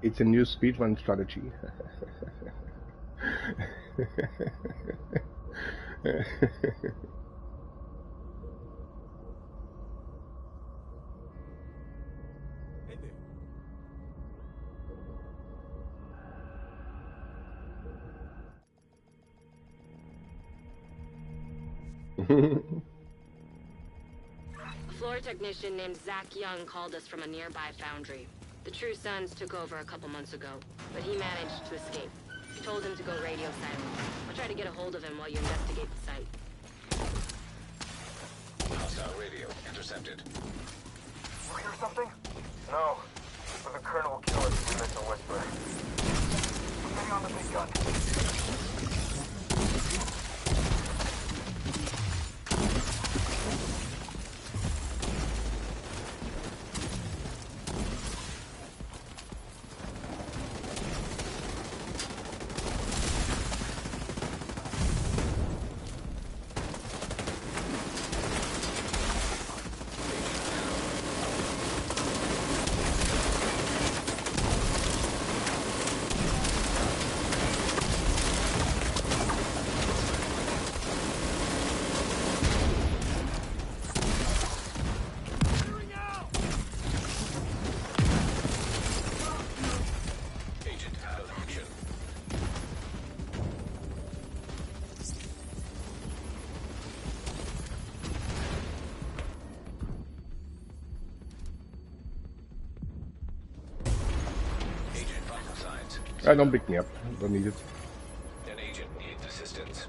It's a new speedrun strategy. A floor technician named Zach Young called us from a nearby foundry. The True Sons took over a couple months ago, but he managed to escape. We told him to go radio silent. I'll try to get a hold of him while you investigate the site. Hostile radio intercepted. You hear something? No. But the Colonel will kill us if we miss a whisper. I'm getting on the big gun. Don't pick me up. Don't need it. An agent needs assistance.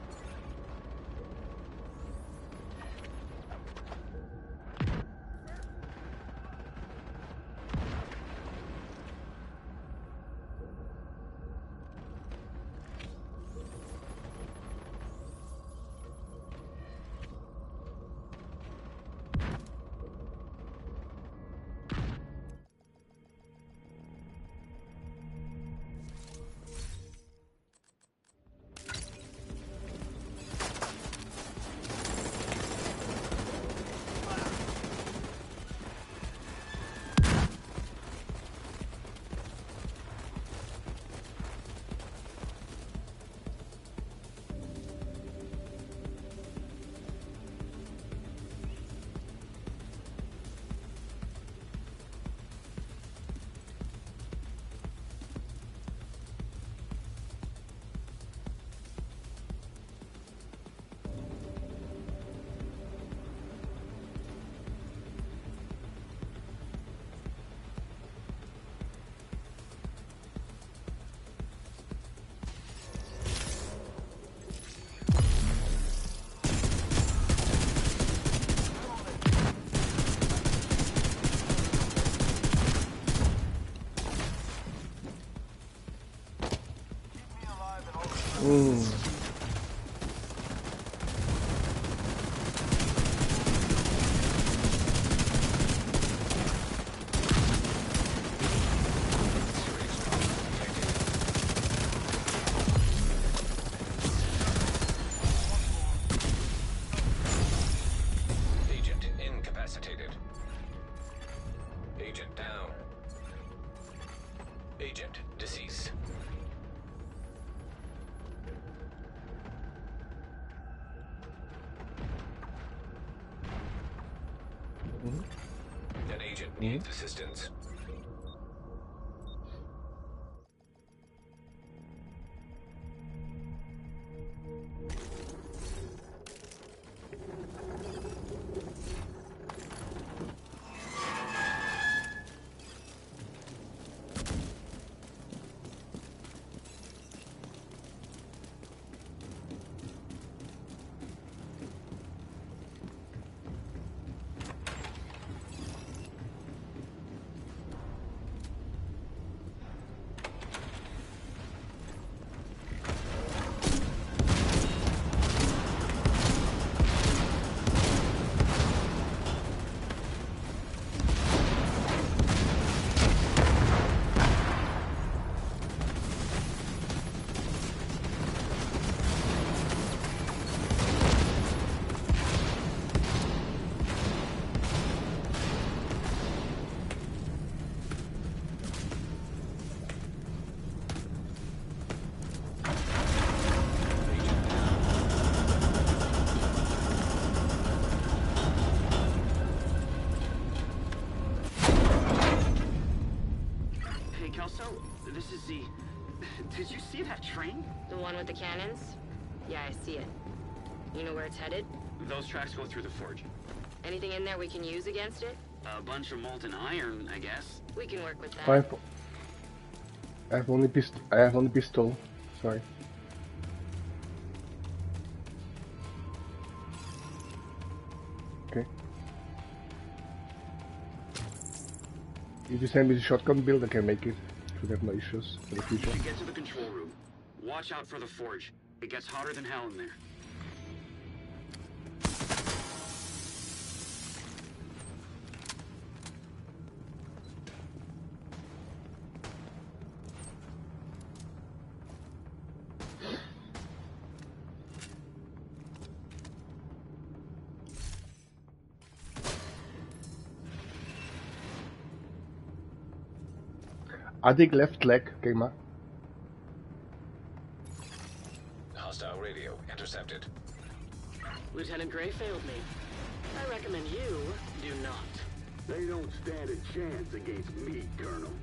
needs assistance. This is the... Did you see that train? The one with the cannons? Yeah, I see it. You know where it's headed? Those tracks go through the forge. Anything in there we can use against it? A bunch of molten iron, I guess. We can work with that. I have only pistol. Sorry. Okay. If you send me the shotgun build, I can make it. Should have no issues for the future. You get to the control room. Watch out for the forge. It gets hotter than hell in there. I think left leg came up. Hostile radio intercepted. Lieutenant Gray failed me. I recommend you do not. They don't stand a chance against me, Colonel.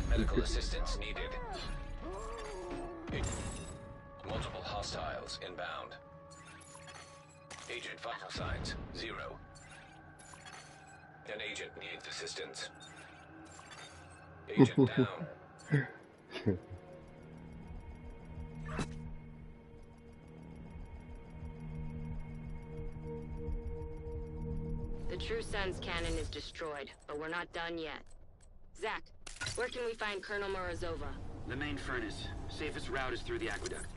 Medical assistance needed. Multiple hostiles inbound. Agent vital signs 0. An agent needs assistance. Agent down. The True Sun's cannon is destroyed, but we're not done yet. Zach, where can we find Colonel Morozova? The main furnace. Safest route is through the aqueduct.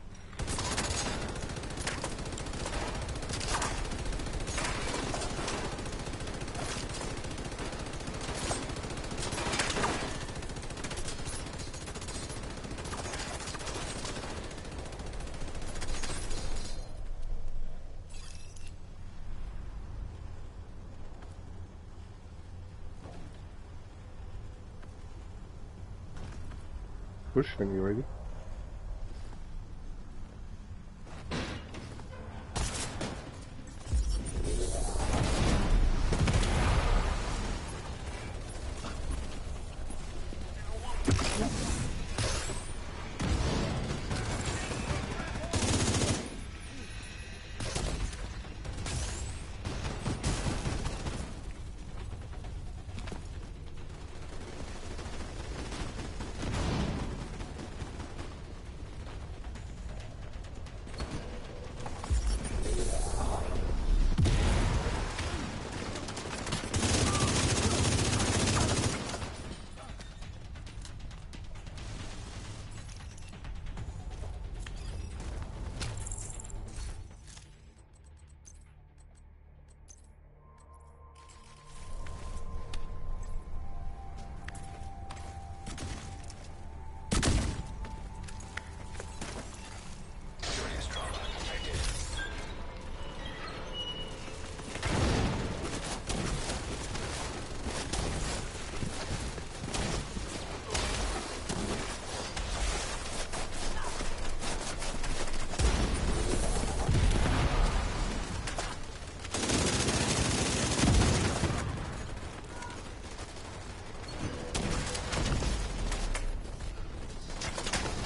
Push when you're ready.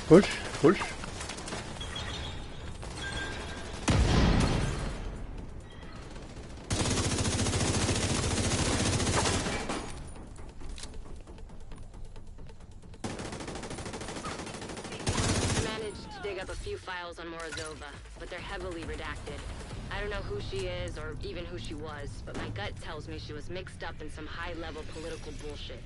Push, push. Dig up a few files on Morozova, but they're heavily redacted. I don't know who she is or even who she was, but my gut tells me she was mixed up in some high-level political bullshit.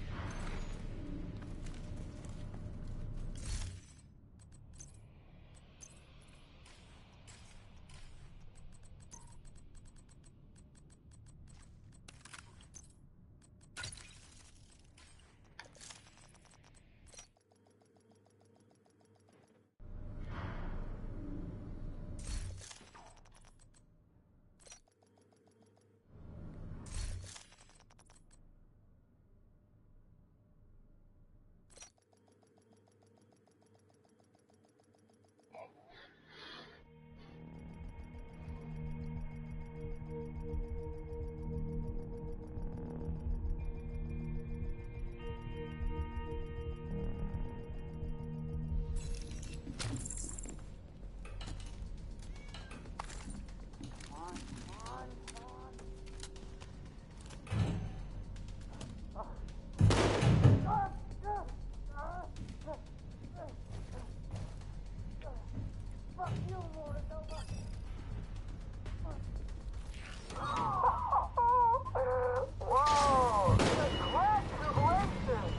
Whoa! Congratulations!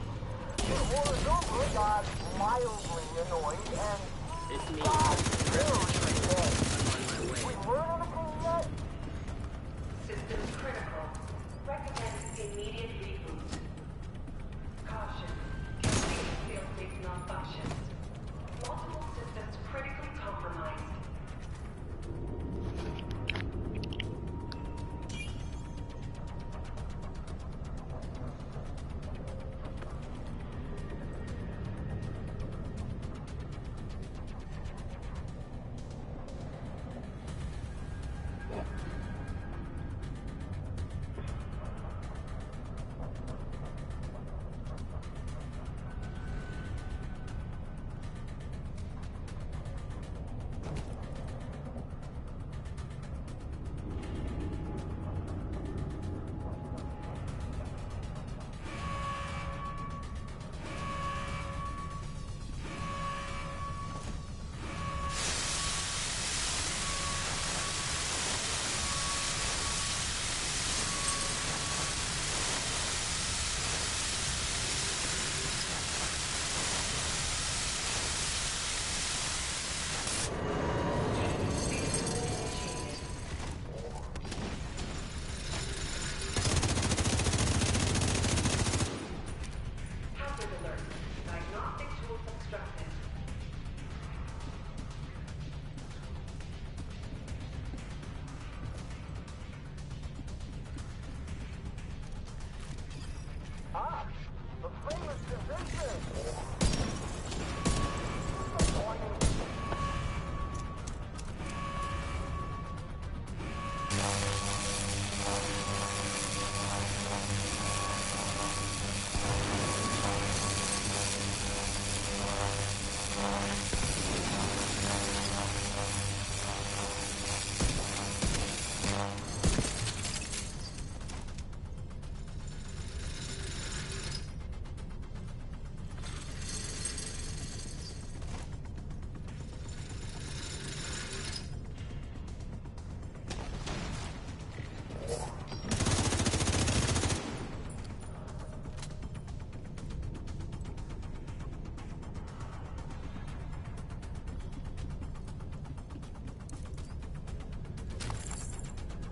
Morozova got mildly annoyed and It's me. got I'm on my way. we learned anything yet? Systems critical. Recommend immediate reboot. Caution. Complete fail-safe non-functions. Multiple systems critically compromised. Hazard alert. Diagnostic tools obstructed. Ah, the famous division!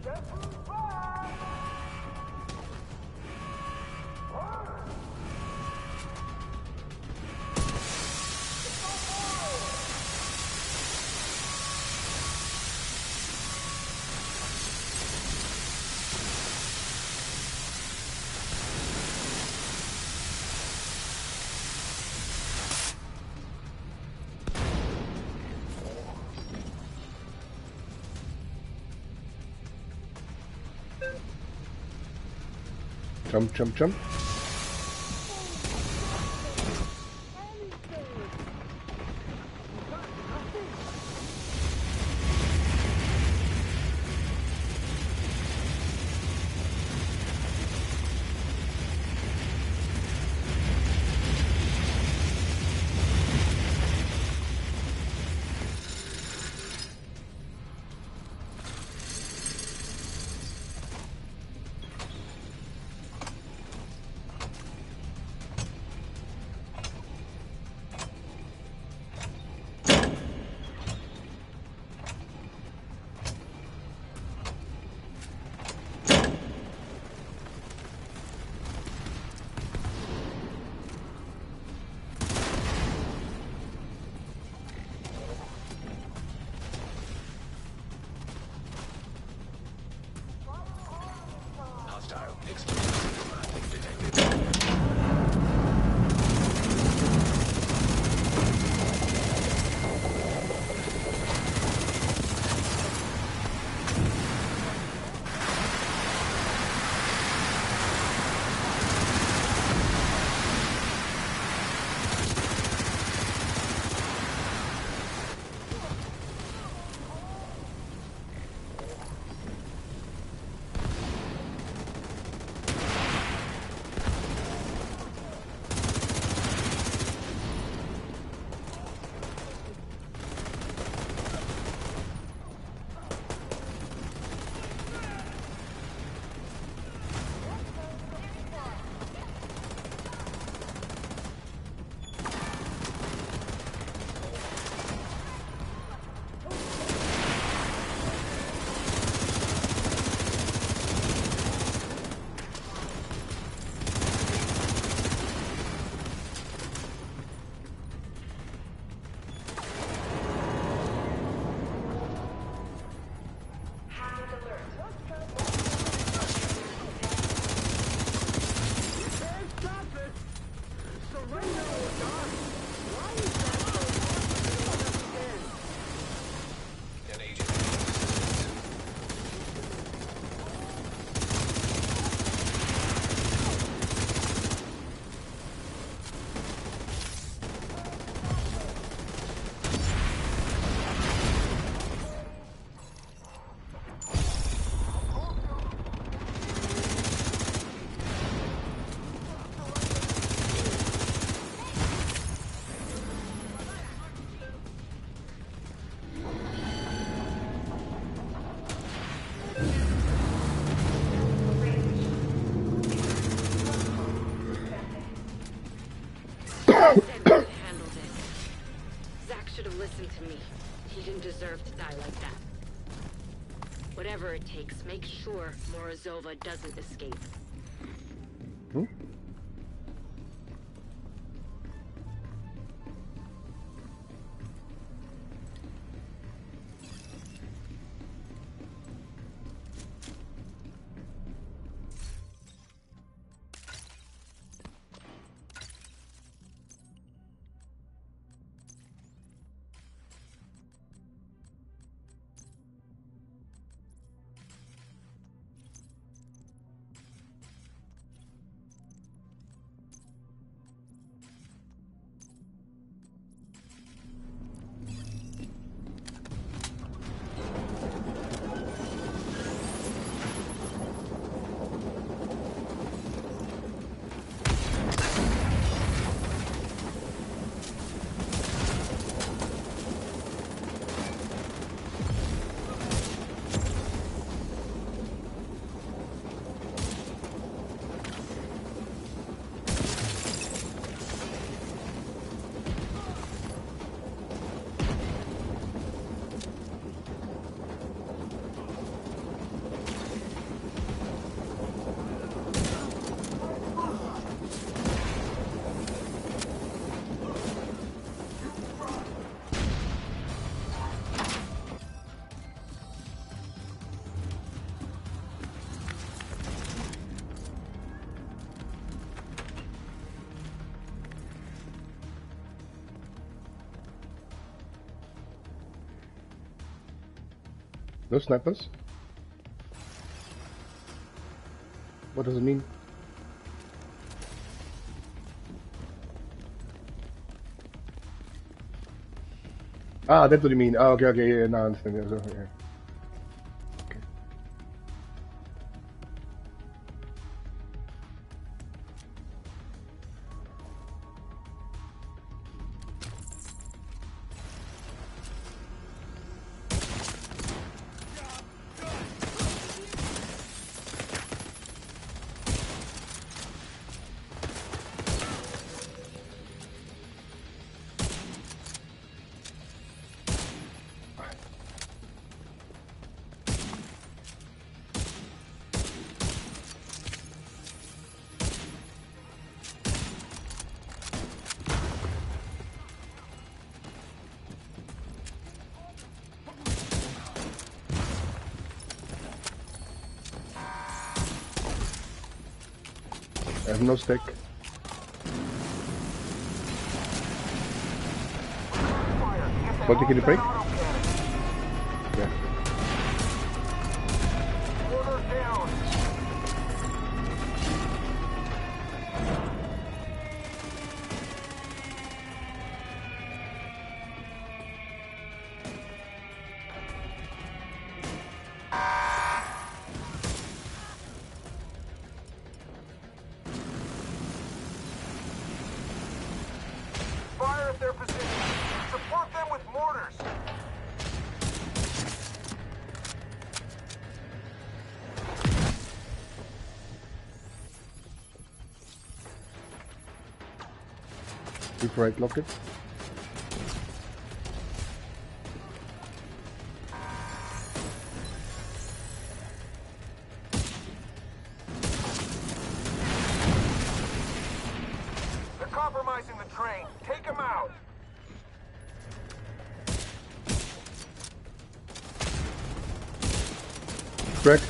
Guess who's back? Jump, jump, jump. Explosive mapping detected. An agent needs assistance. Said we could handle this. Zach should have listened to me. He didn't deserve to die like that. Whatever it takes, make sure Morozova doesn't escape. Hmm? No snipers? What does it mean? Ah, that's what you mean. Oh, okay, okay, yeah, now I understand. Yeah, so, yeah. Okay. have no stick. What can you break? Yeah. Order down. Fire at their position. Support them with mortars. Keep right lock it. They're compromising the train. Take them out. Crack.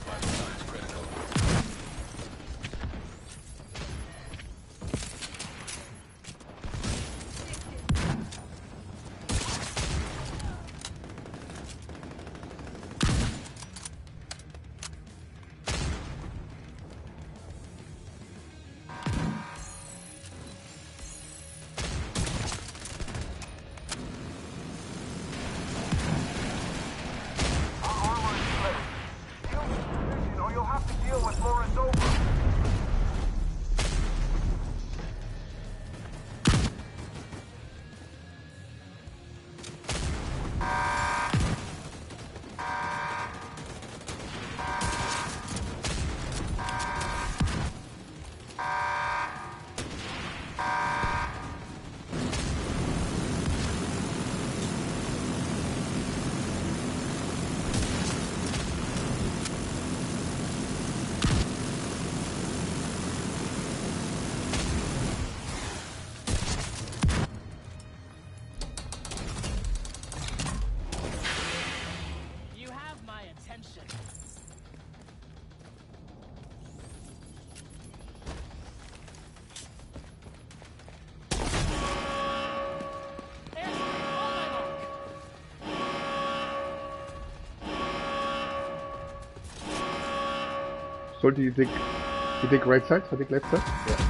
Vital signs critical. Our armor is ready. Deal with the position or you'll have to deal with Lawrence over. You have my attention. So do you think right side? I think left side? Yeah.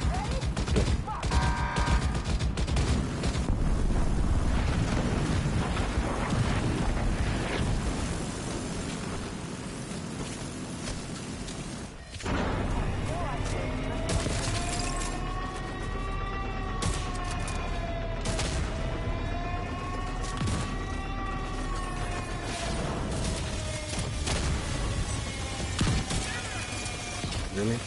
Really?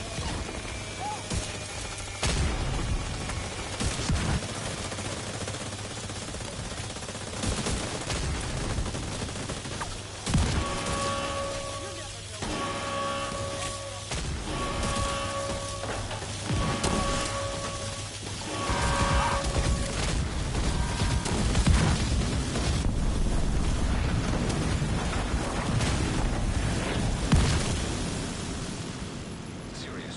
Serious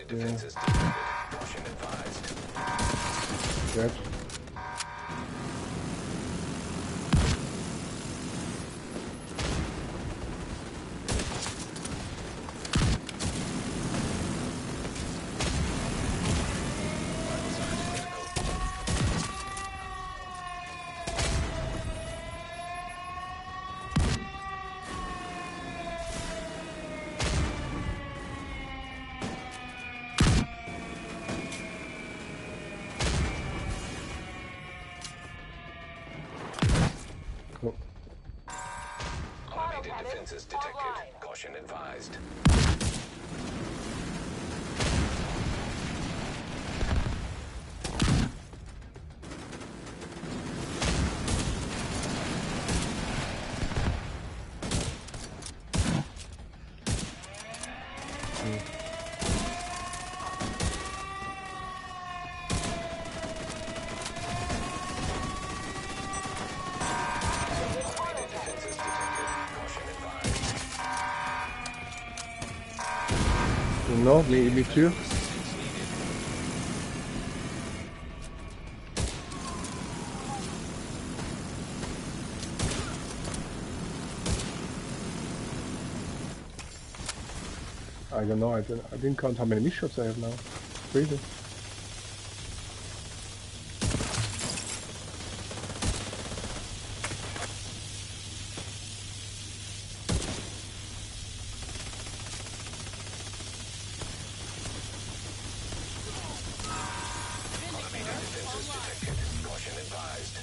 defenses detected. Caution advised. Dead. Cool. Automated defenses detected. Caution advised. Automated defenses detected. Caution advised. No, me too. Assistance needed. I don't know. I didn't count how many shots I have now. Crazy. Automated defenses detected. Caution advised.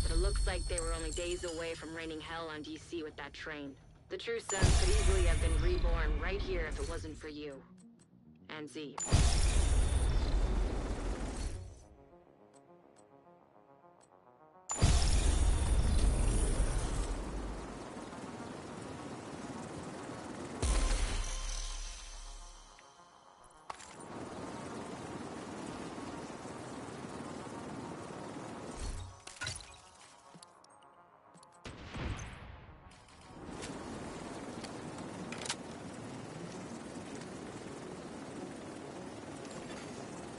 But it looks like they were only days away from raining hell on DC with that train. The True Sons could easily have been reborn right here if it wasn't for you. And Z.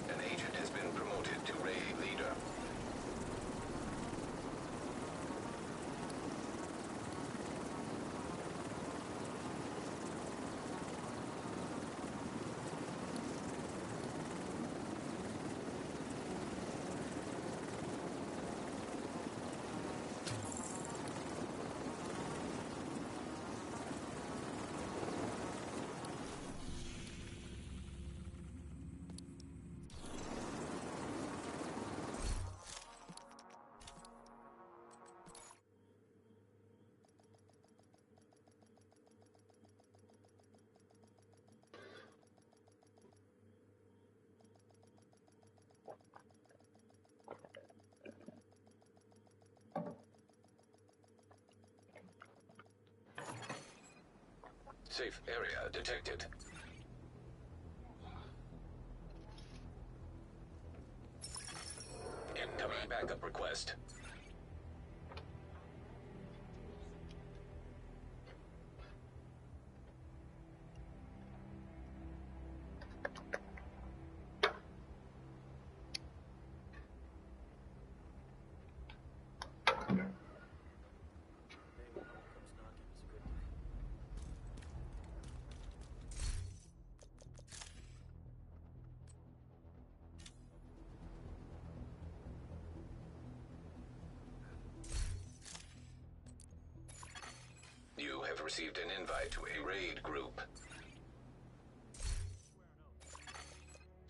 An agent has been promoted to raid leader. Safe area detected. Incoming backup request. received an invite to a raid group.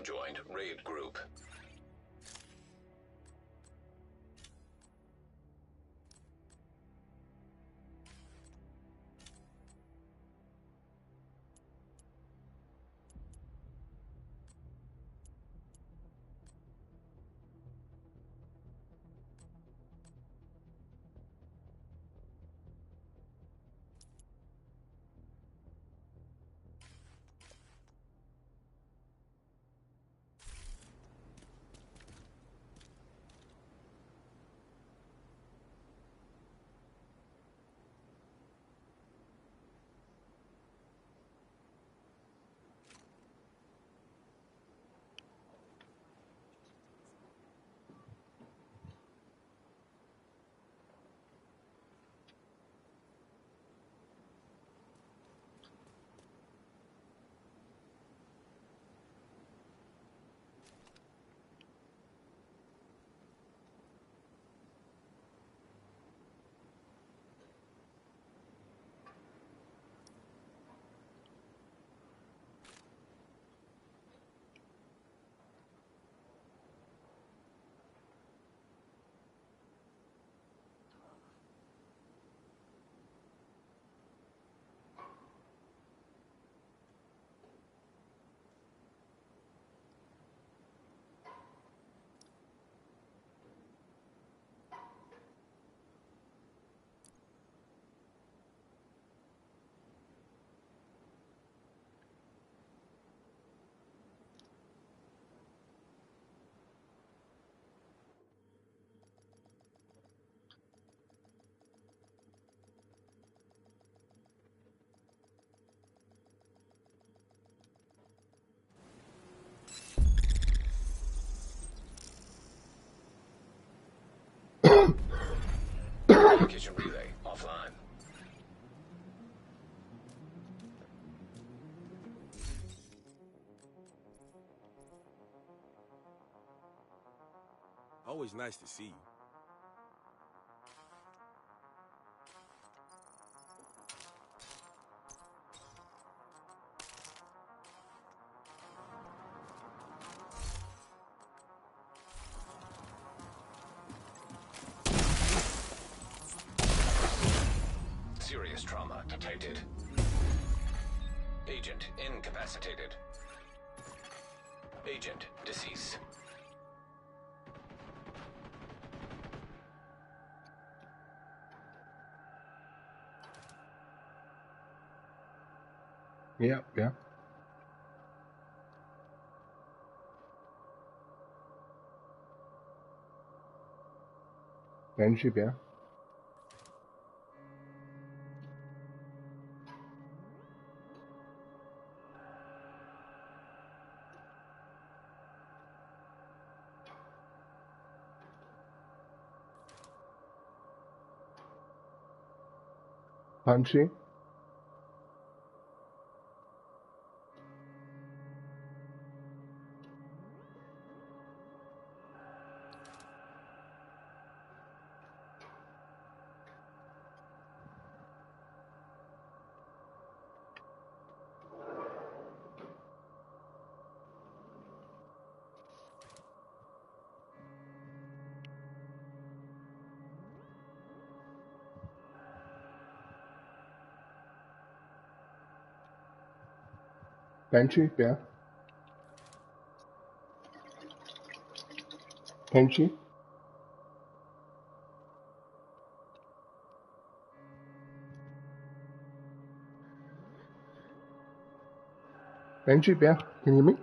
Joined raid group. Communication relay offline. Always nice to see you. Serious trauma detected. Agent incapacitated. Agent deceased. Yeah, yeah. Friendship, yeah. Punchy. Punchy, yeah. Punchy. Punchy, yeah. Can you hear me?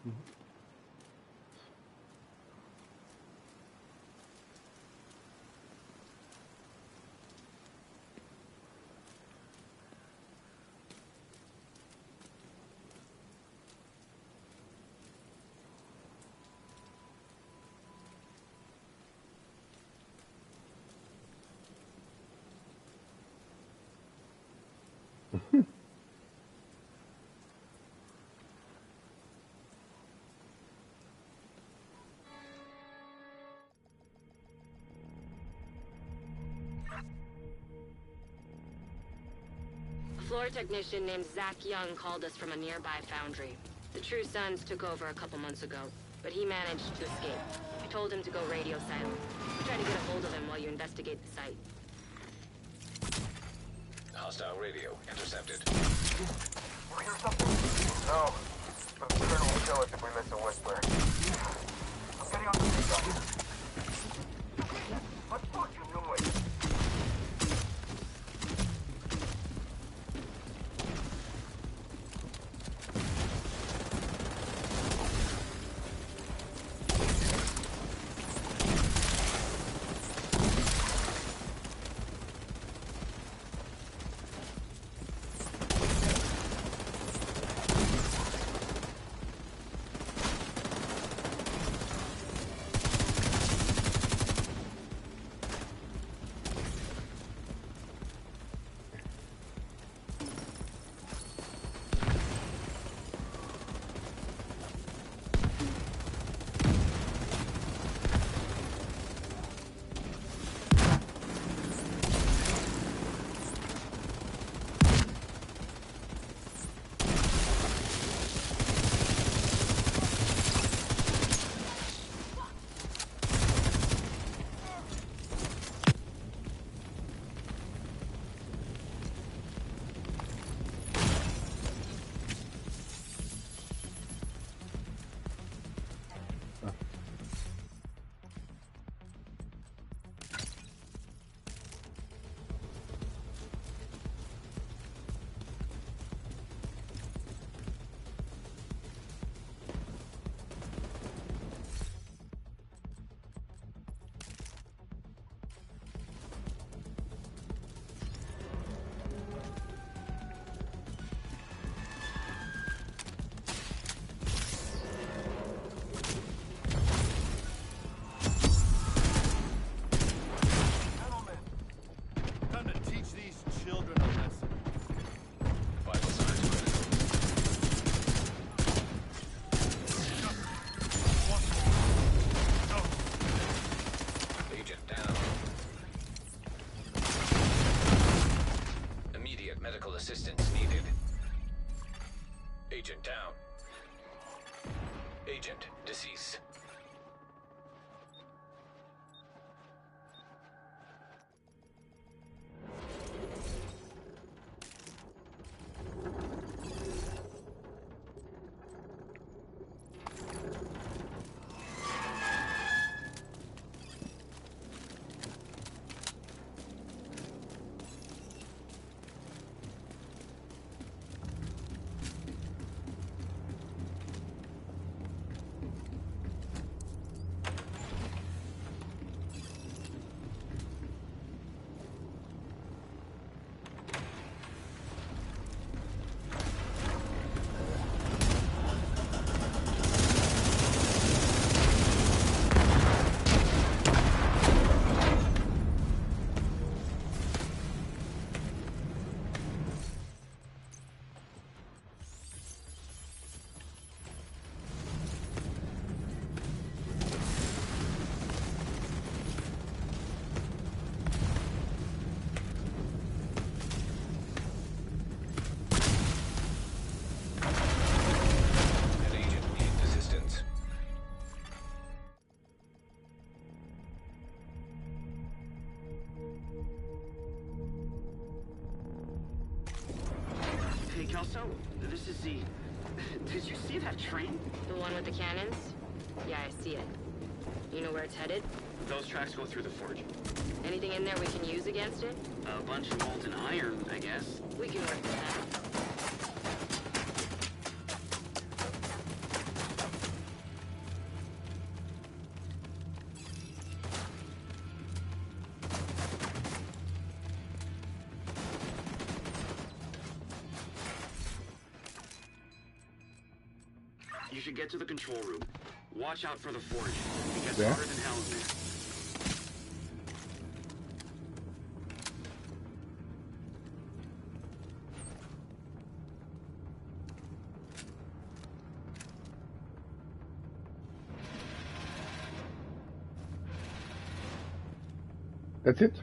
A floor technician named Zach Young called us from a nearby foundry. The True Sons took over a couple months ago, but he managed to escape. I told him to go radio silent. I'll try to get a hold of him while you investigate the site. Hostile radio intercepted. You hear something? No. But the Colonel will kill us if we miss a whisper. I'm getting on the radar. What fucking noise? Assistance needed. Agent down. Agent deceased. Kelso, this is the... Did you see that train? The one with the cannons? Yeah, I see it. You know where it's headed? Those tracks go through the forge. Anything in there we can use against it? A bunch of molten iron, I guess. We can work with that. should get to the control room. Watch out for the forge. It gets Yeah. harder than hell in there. That's it?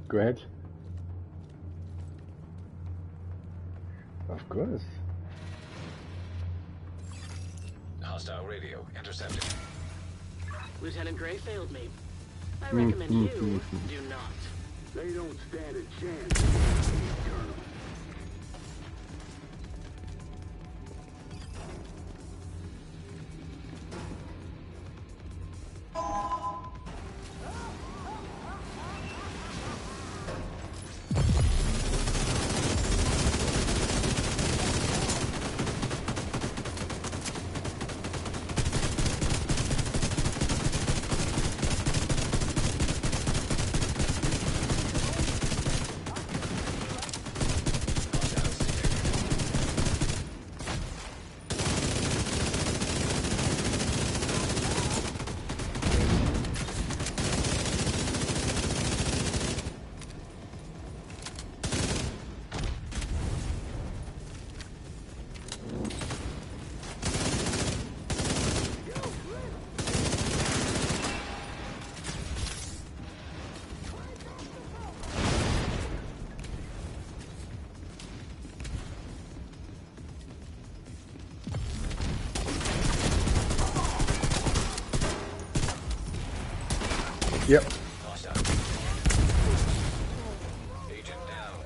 Go ahead. Of course. Hostile radio intercepted. Lieutenant Gray failed me. I recommend you do not. They don't stand a chance against me, Colonel. Yep. Hostile. Agent down.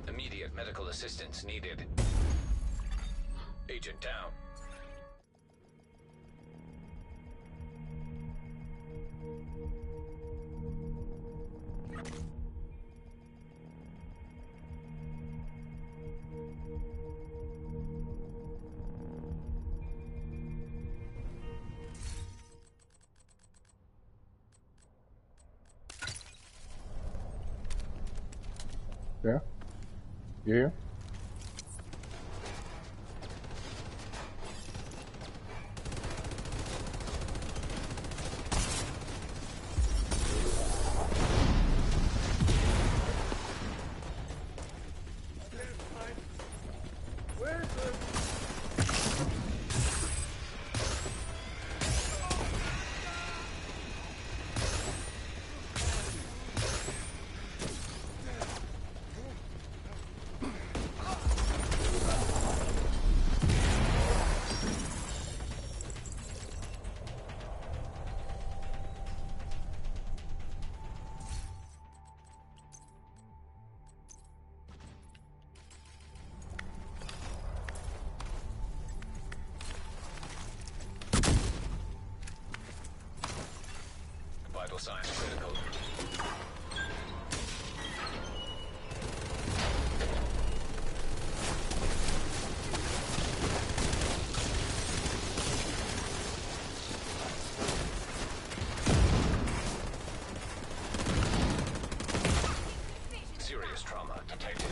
Immediate medical assistance needed. Agent down. Yeah. You here? Vital signs critical. Serious trauma detected.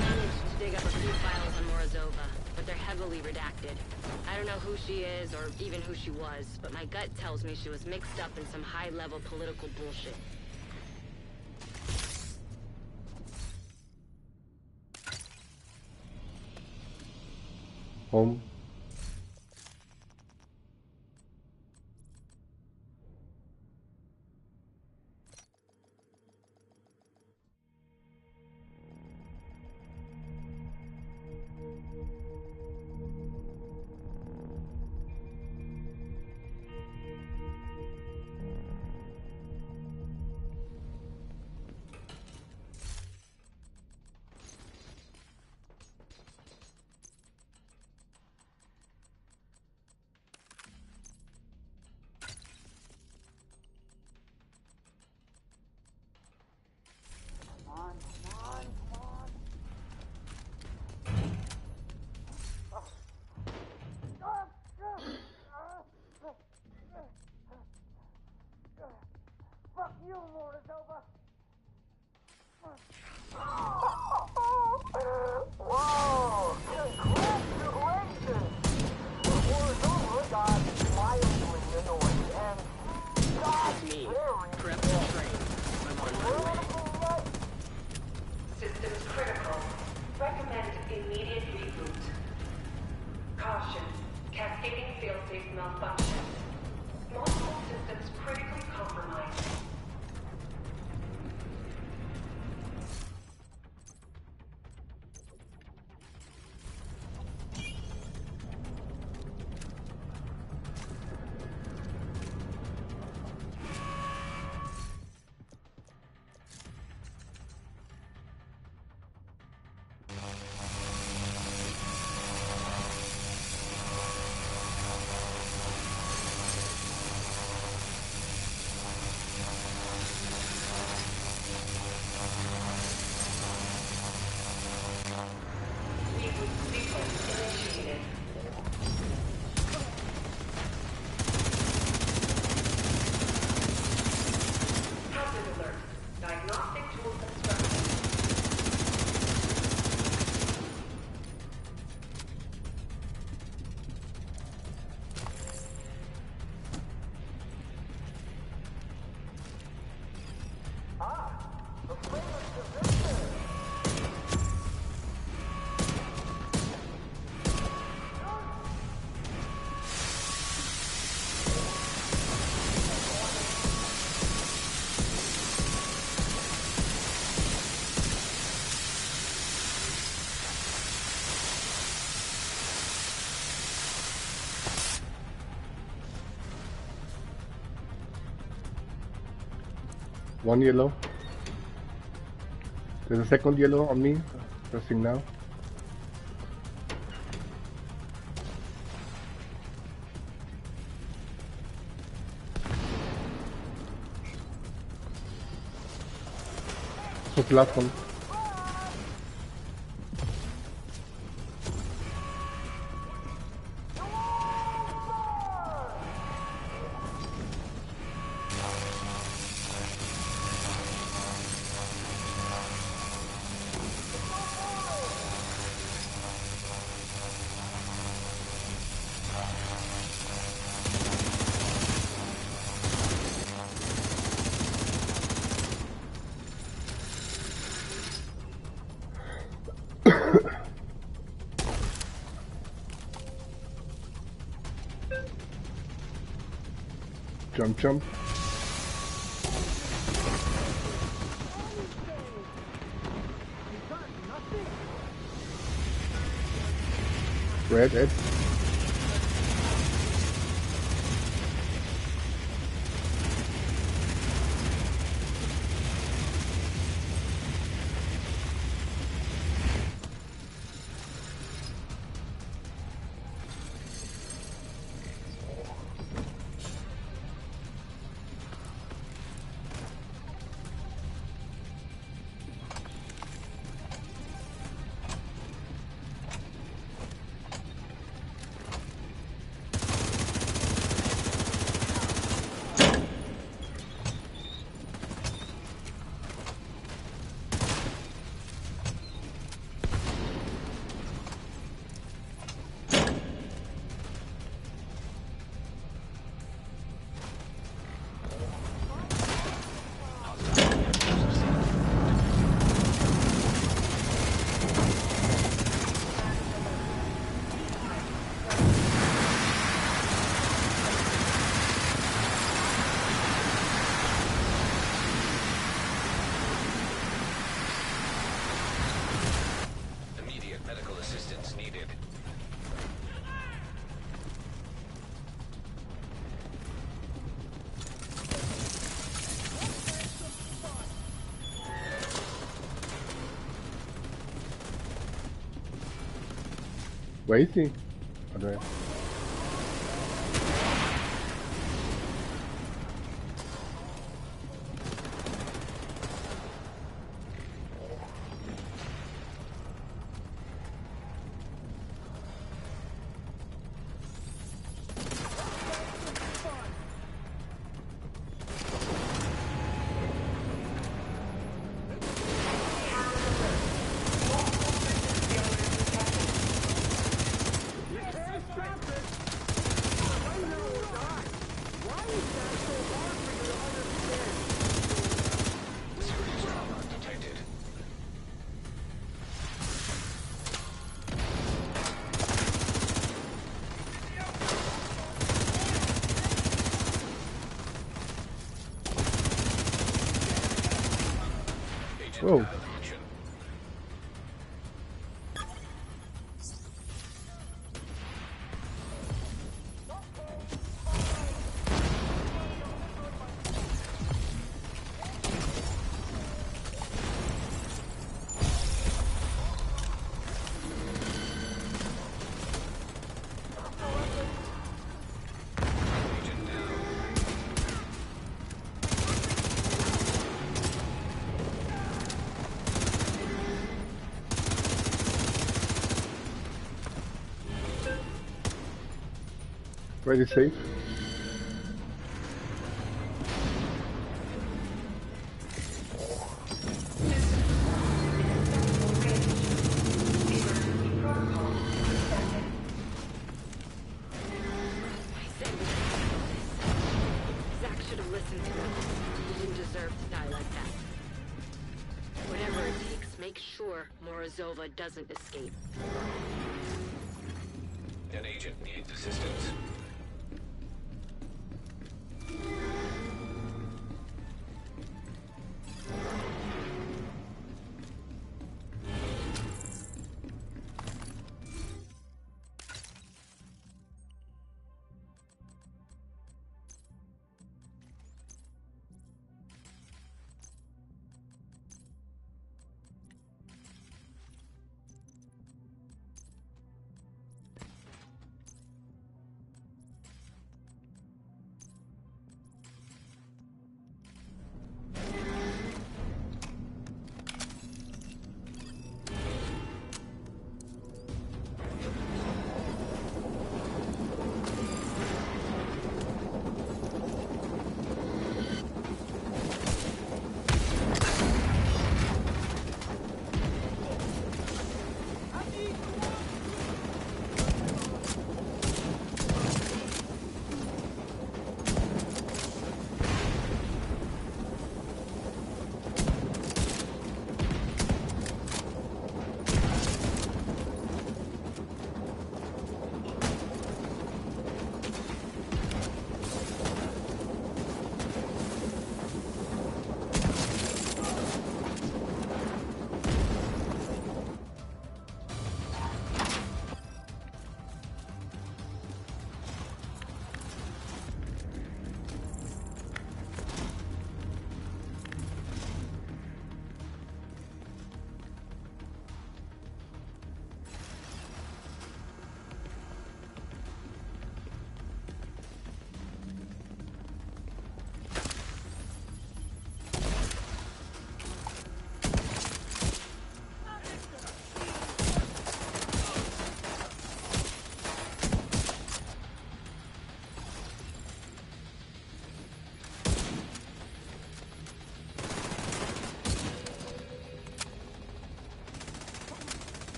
Managed to dig up a few files on Morozova, but they're heavily redacted. I don't know who she is or even who she was, but my gut tells me she was mixed up in some high-level political bullshit. Home. One yellow. There's a second yellow on me. Pressing now. What's the last one? Jump, jump. Red, Ed. Immediate medical assistance needed. Where is he? Oh, there. Serious trauma detected. Agent Whoa. malfunction. Agent down. Ready, safe. Zack should have listened to him. He didn't deserve to die like that. Whatever it takes, make sure Morozova doesn't escape. An agent needs assistance.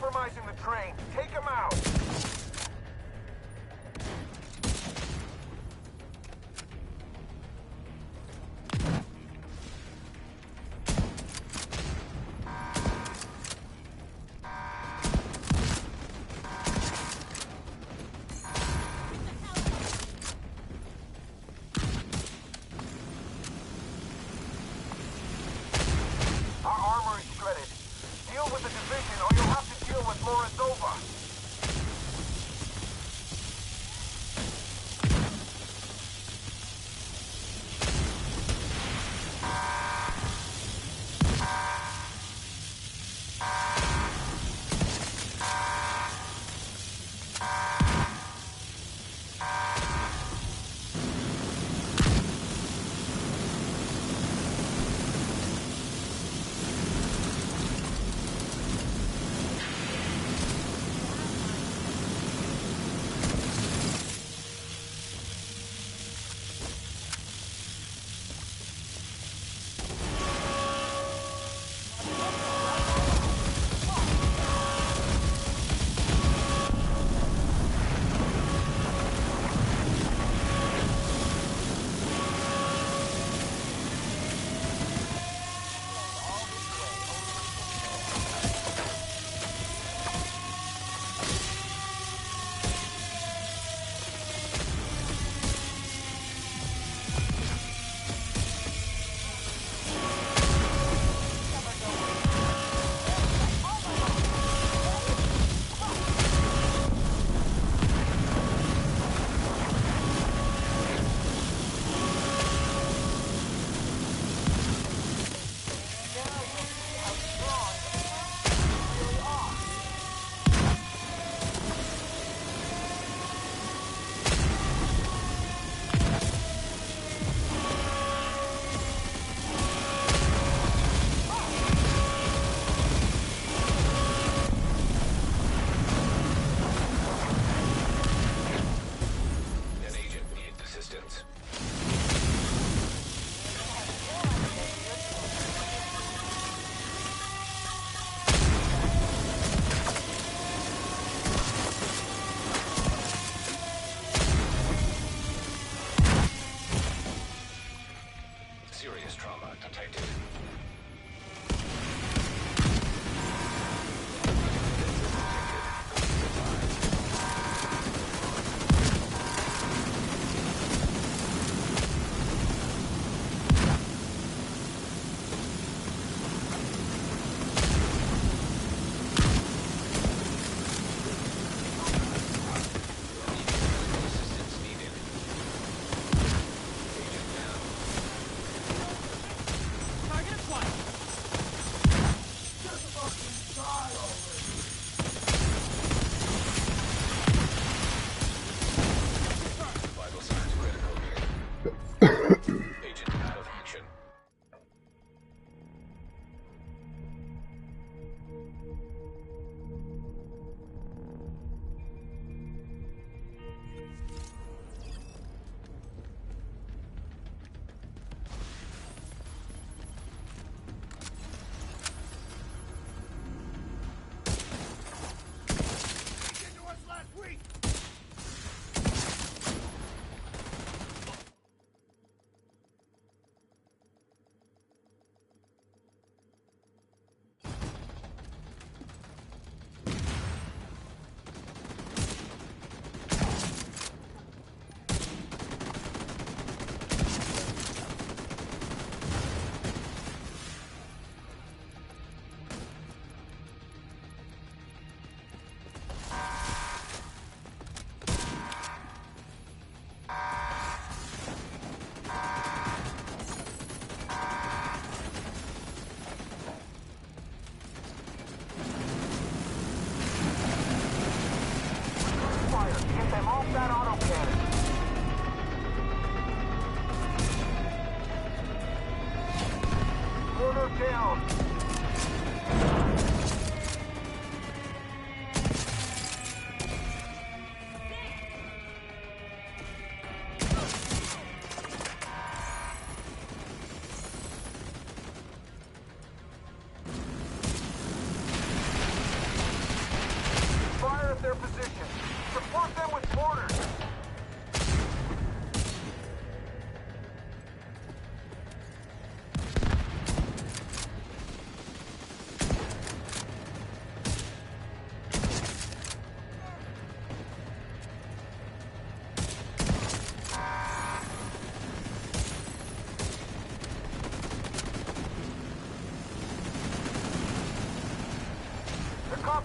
compromising the train. Take him out.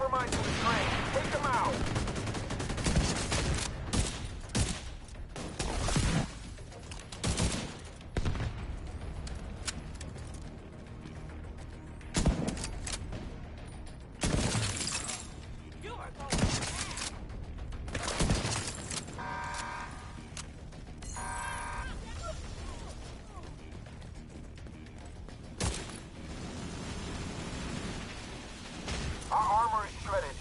compromising the train. Take them out. Our armor is shredded.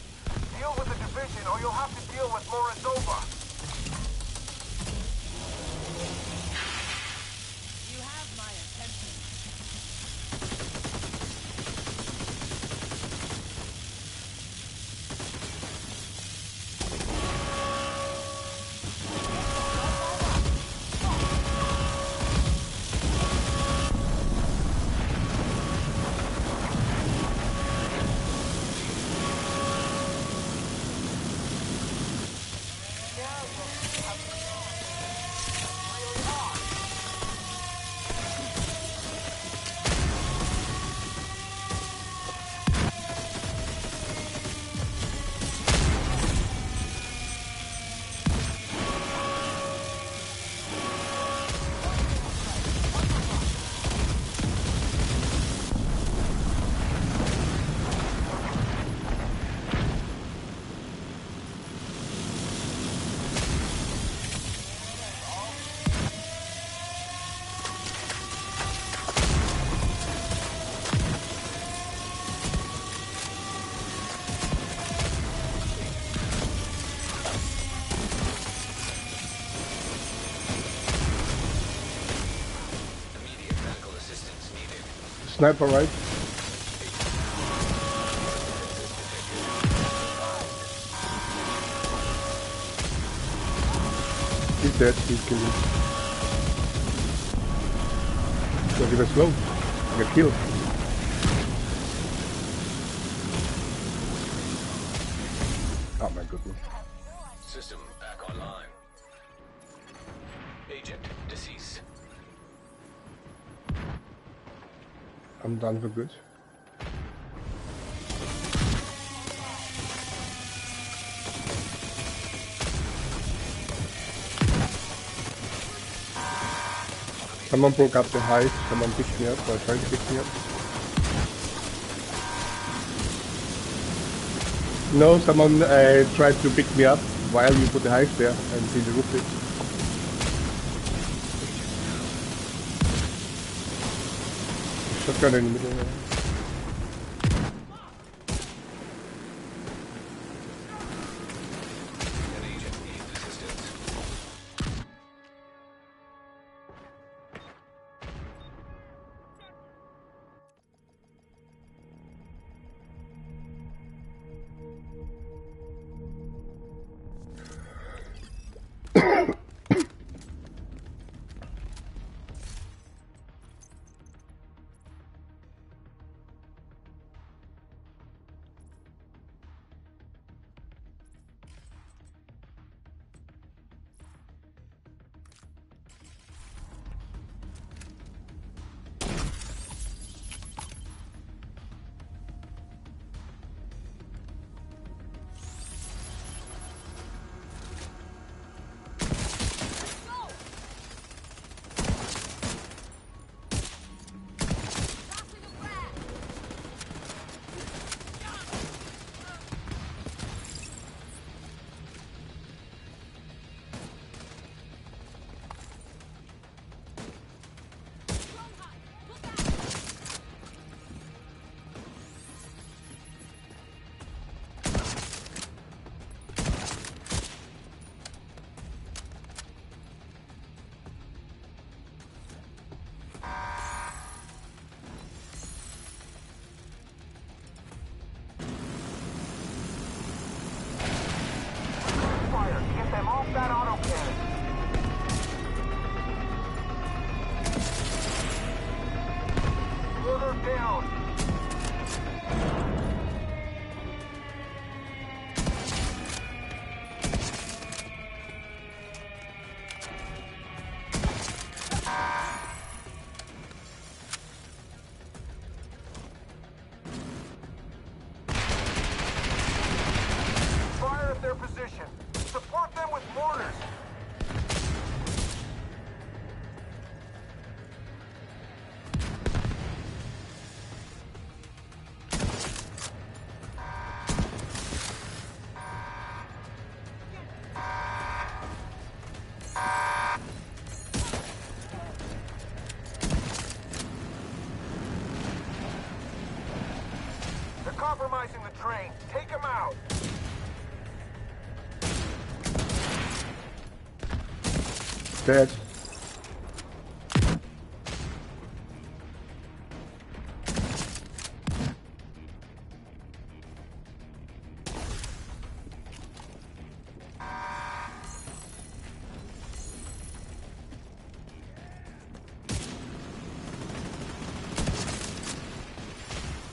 Deal with the division or you'll have to deal with Morozova. You have my attention. Immediate medical assistance needed. Sniper, right? He's dead, he's killed him. Don't give us slow. Get killed. Oh my goodness. System back online. Agent deceased. I'm done for good. Someone broke up the hive, someone picked me up, or tried to pick me up. No, someone tried to pick me up while you put the hive there and he removed it. Shotgun in the middle there. An agent needs assistance. dead.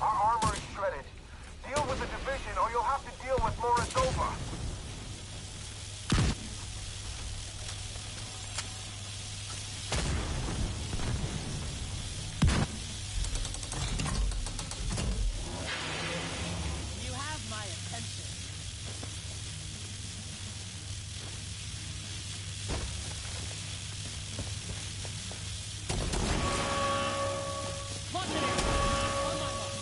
Our armor is shredded. Deal with the division or you'll have to deal with Morozova. You have my attention. Launch it in. On my mark.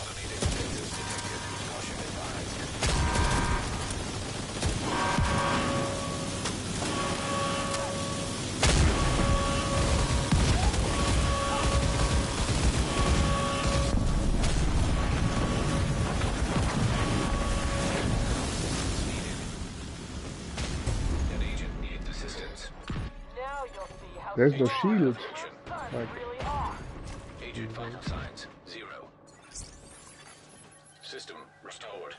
Automated defenses detected. Caution advised. An agent needs assistance. Now you'll see how There's no strong shield. sons Like, really are. Agent vital signs 0. System restored.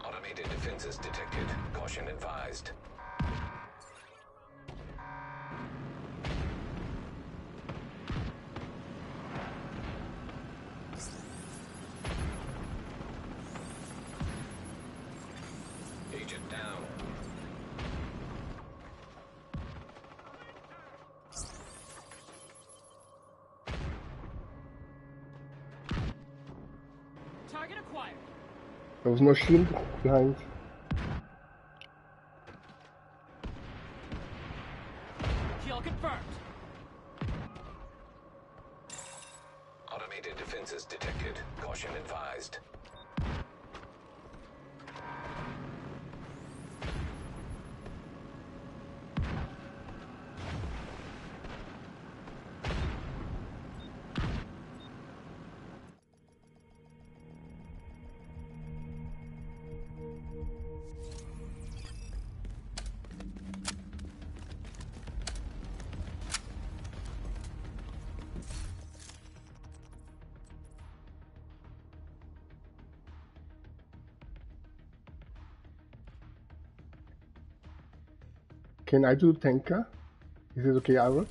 Automated defenses detected. Caution advised. Agent down. Target acquired. there was no shield behind. Kill confirmed. Automated defenses detected. Caution advised. Can I do tanker? Is it okay, Irod?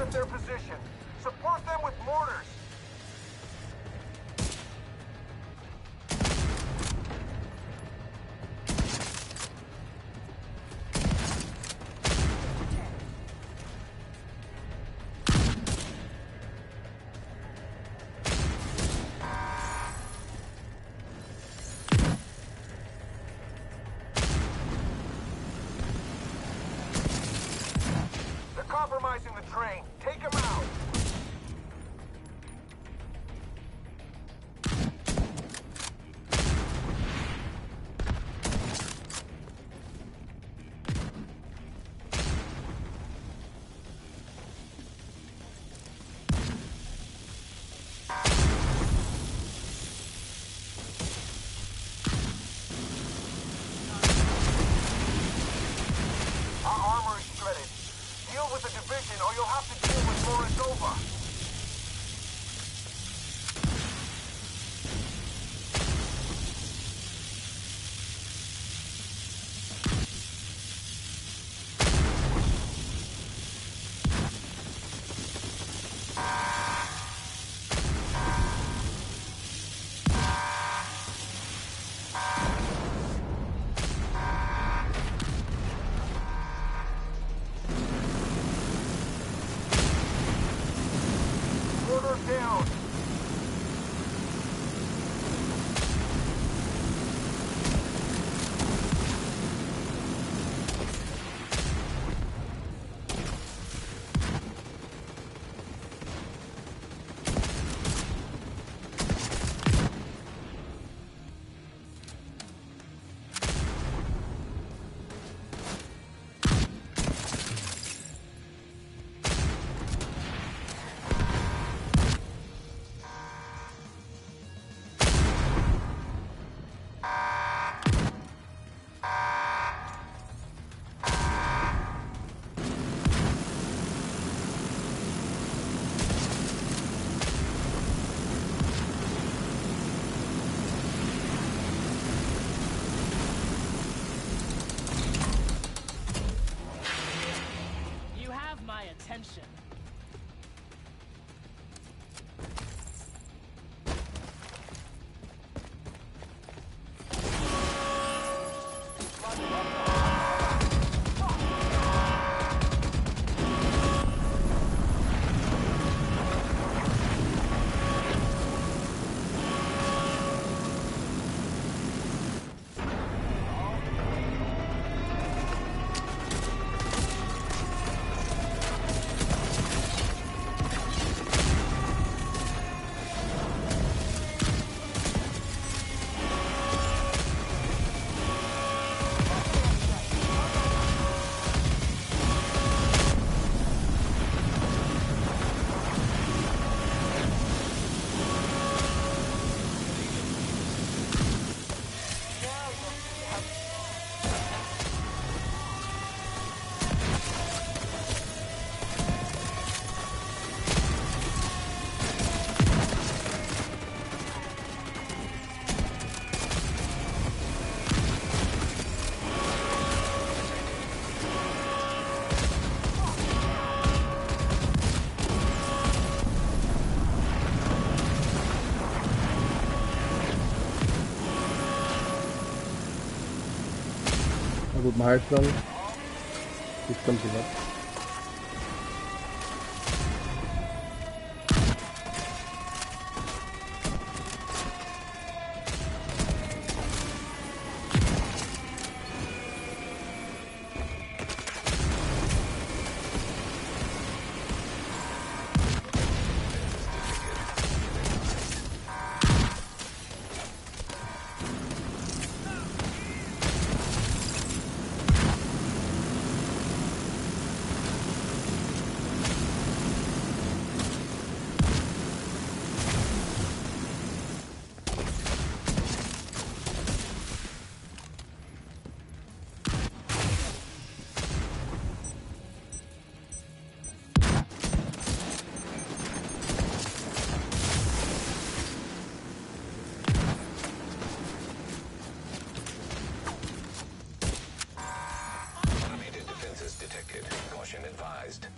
at their position. Support them with mortars. Compromising the train. Take him out. Our armor is shredded. Deal with the division or you'll have to deal with Morozova. Down. Attention. Gut, mal heißt dann, jetzt kommt sie was. Automated defenses detected. Caution advised.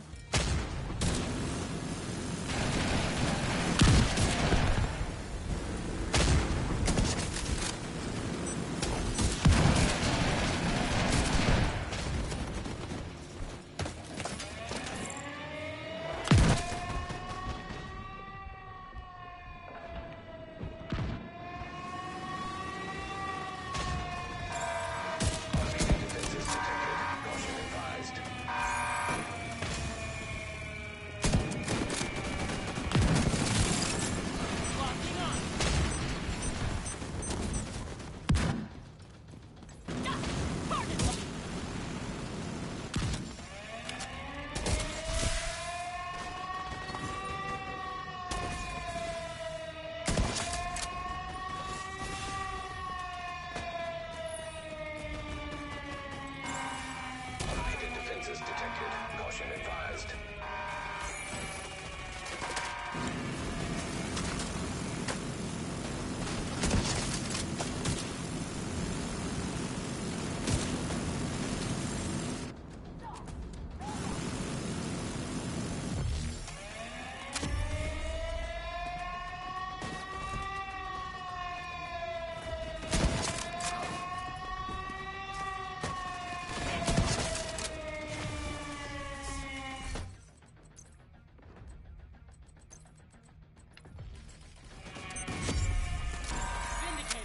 Caution advised.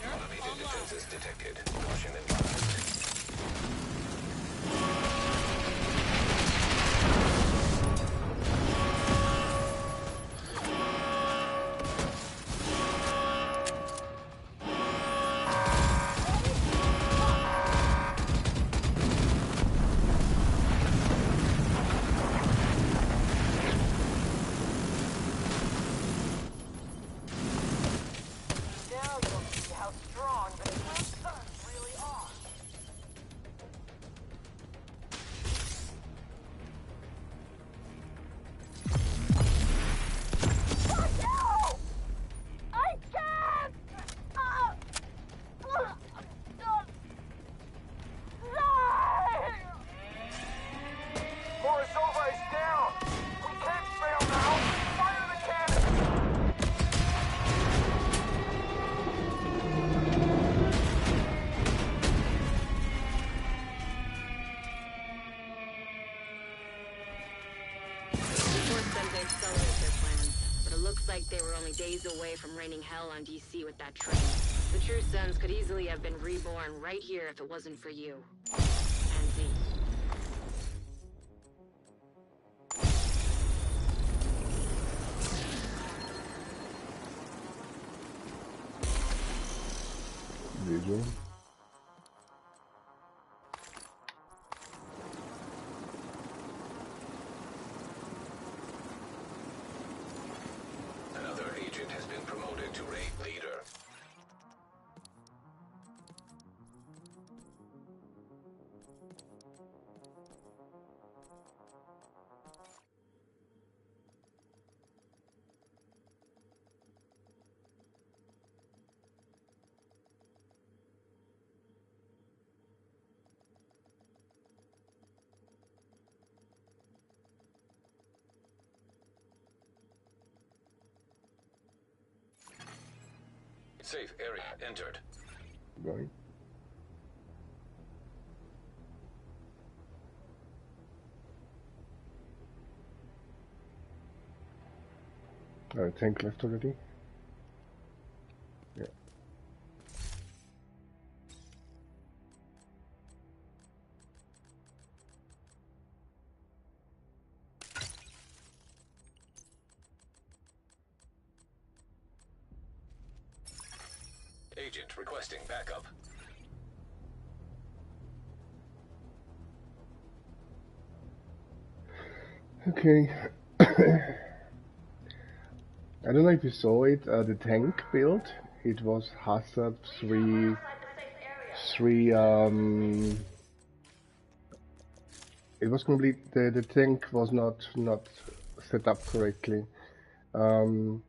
Automated defenses detected. Caution advised. Now you'll see how strong the true sons really are. No! I can't! Morozova is down! We can't fail now! Fire the cannon! We forced them to accelerate their plans, but it looks like they were only days away from raining hell on DC with that train. The True Sons could easily have been reborn right here if it wasn't for you. And Z. Video. Another agent has been promoted to raid leader. Safe area entered. Going. Tank left already. Yeah. Agent requesting backup. Okay. I don't know if you saw it, the tank build. It was Hazard 3, it was complete, the tank was not set up correctly. I'll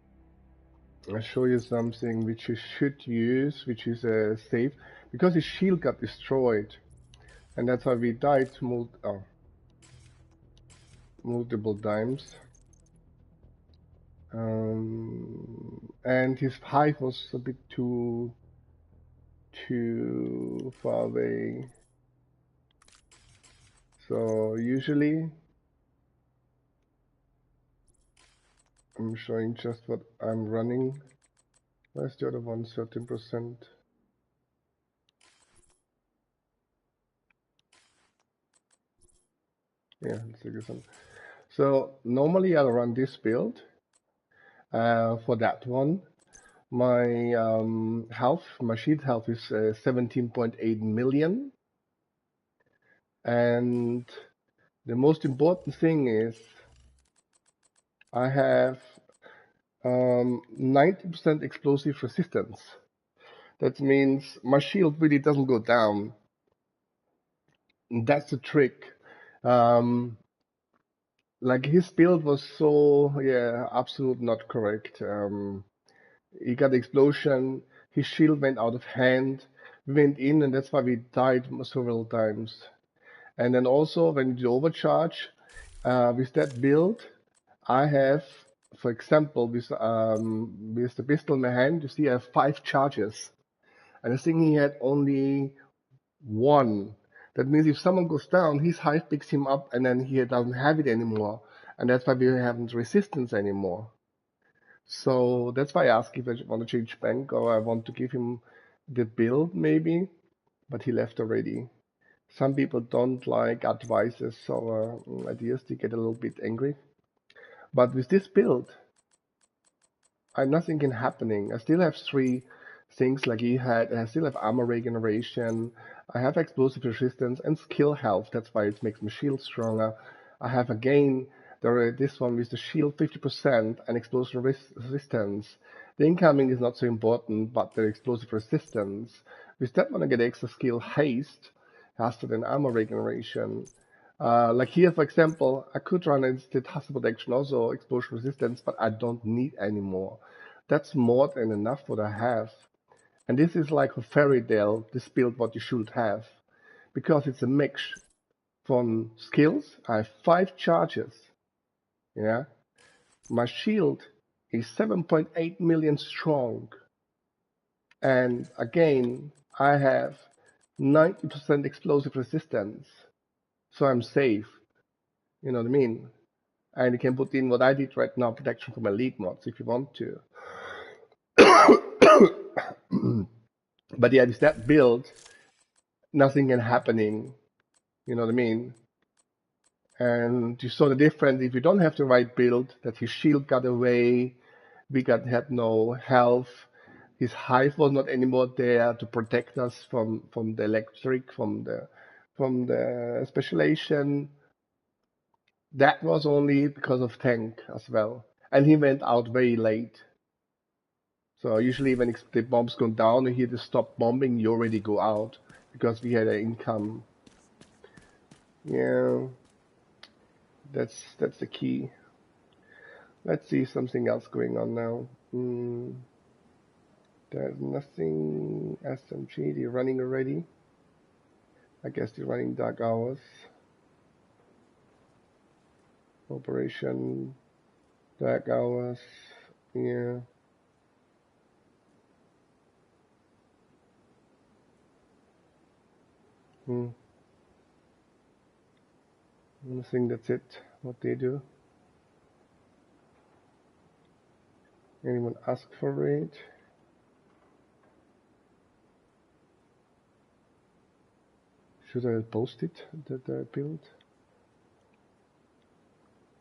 show you something which you should use, which is safe, because his shield got destroyed. And that's why we died multiple times. And his hive was a bit too far away. So usually I'm showing just what I'm running. Where's the other one? 13%. Yeah, let's take this one. So normally I'll run this build. For that one, my my shield health is 17.8 million. And the most important thing is I have 90% explosive resistance. That means my shield really doesn't go down. And that's the trick. like his build was so, yeah, absolutely not correct. He got the explosion, his shield went out of hand, we went in, and that's why we died several times. And then also when you overcharge, with that build, I have, for example, with the pistol in my hand, you see I have 5 charges. And I think he had only 1. That means if someone goes down, his hive picks him up and then he doesn't have it anymore. And that's why we haven't resistance anymore. So that's why I asked if I want to change bank or I want to give him the build maybe, but he left already. Some people don't like advices or ideas, they get a little bit angry. But with this build, nothing can happening. I still have 3 things like he had. I still have armor regeneration. I have explosive resistance and skill health. That's why it makes my shield stronger. I have again this one with the shield 50% and explosive resistance. The incoming is not so important, but the explosive resistance. With that one I get extra skill haste, faster than armor regeneration. Like here, for example, I could run instead hustle protection, also explosion resistance, but I don't need anymore. That's more than enough what I have. And this is like a fairy tale, this build what you should have. Because it's a mix from skills. I have 5 charges. Yeah. My shield is 7.8 million strong. And again, I have 90% explosive resistance. So I'm safe. You know what I mean? And you can put in what I did right now, protection from elite mods, if you want to. But yeah, with that build, nothing can happening. You know what I mean? And you saw the difference if you don't have the right build, that his shield got away, had no health, his hive was not anymore there to protect us from the electric, from the specialization. That was only because of tank as well. And he went out very late. So usually when the bombs go down and you hear the stop bombing, you already go out because we had an income. Yeah, that's the key. Let's see something else going on now. There's nothing. SMG, they're running already. I guess they're running dark hours. Operation dark hours. Yeah. I think that's it, what they do. Anyone ask for it? Should I post it, that I built?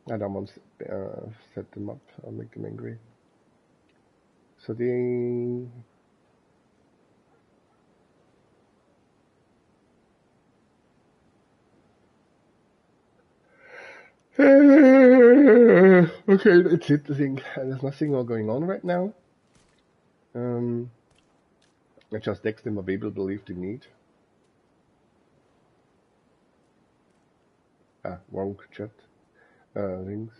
I don't want to set them up, I'll make them angry. So they... Okay, that's it, I think. There's nothing more going on right now. I just text them available if they need. Wrong chat. Links.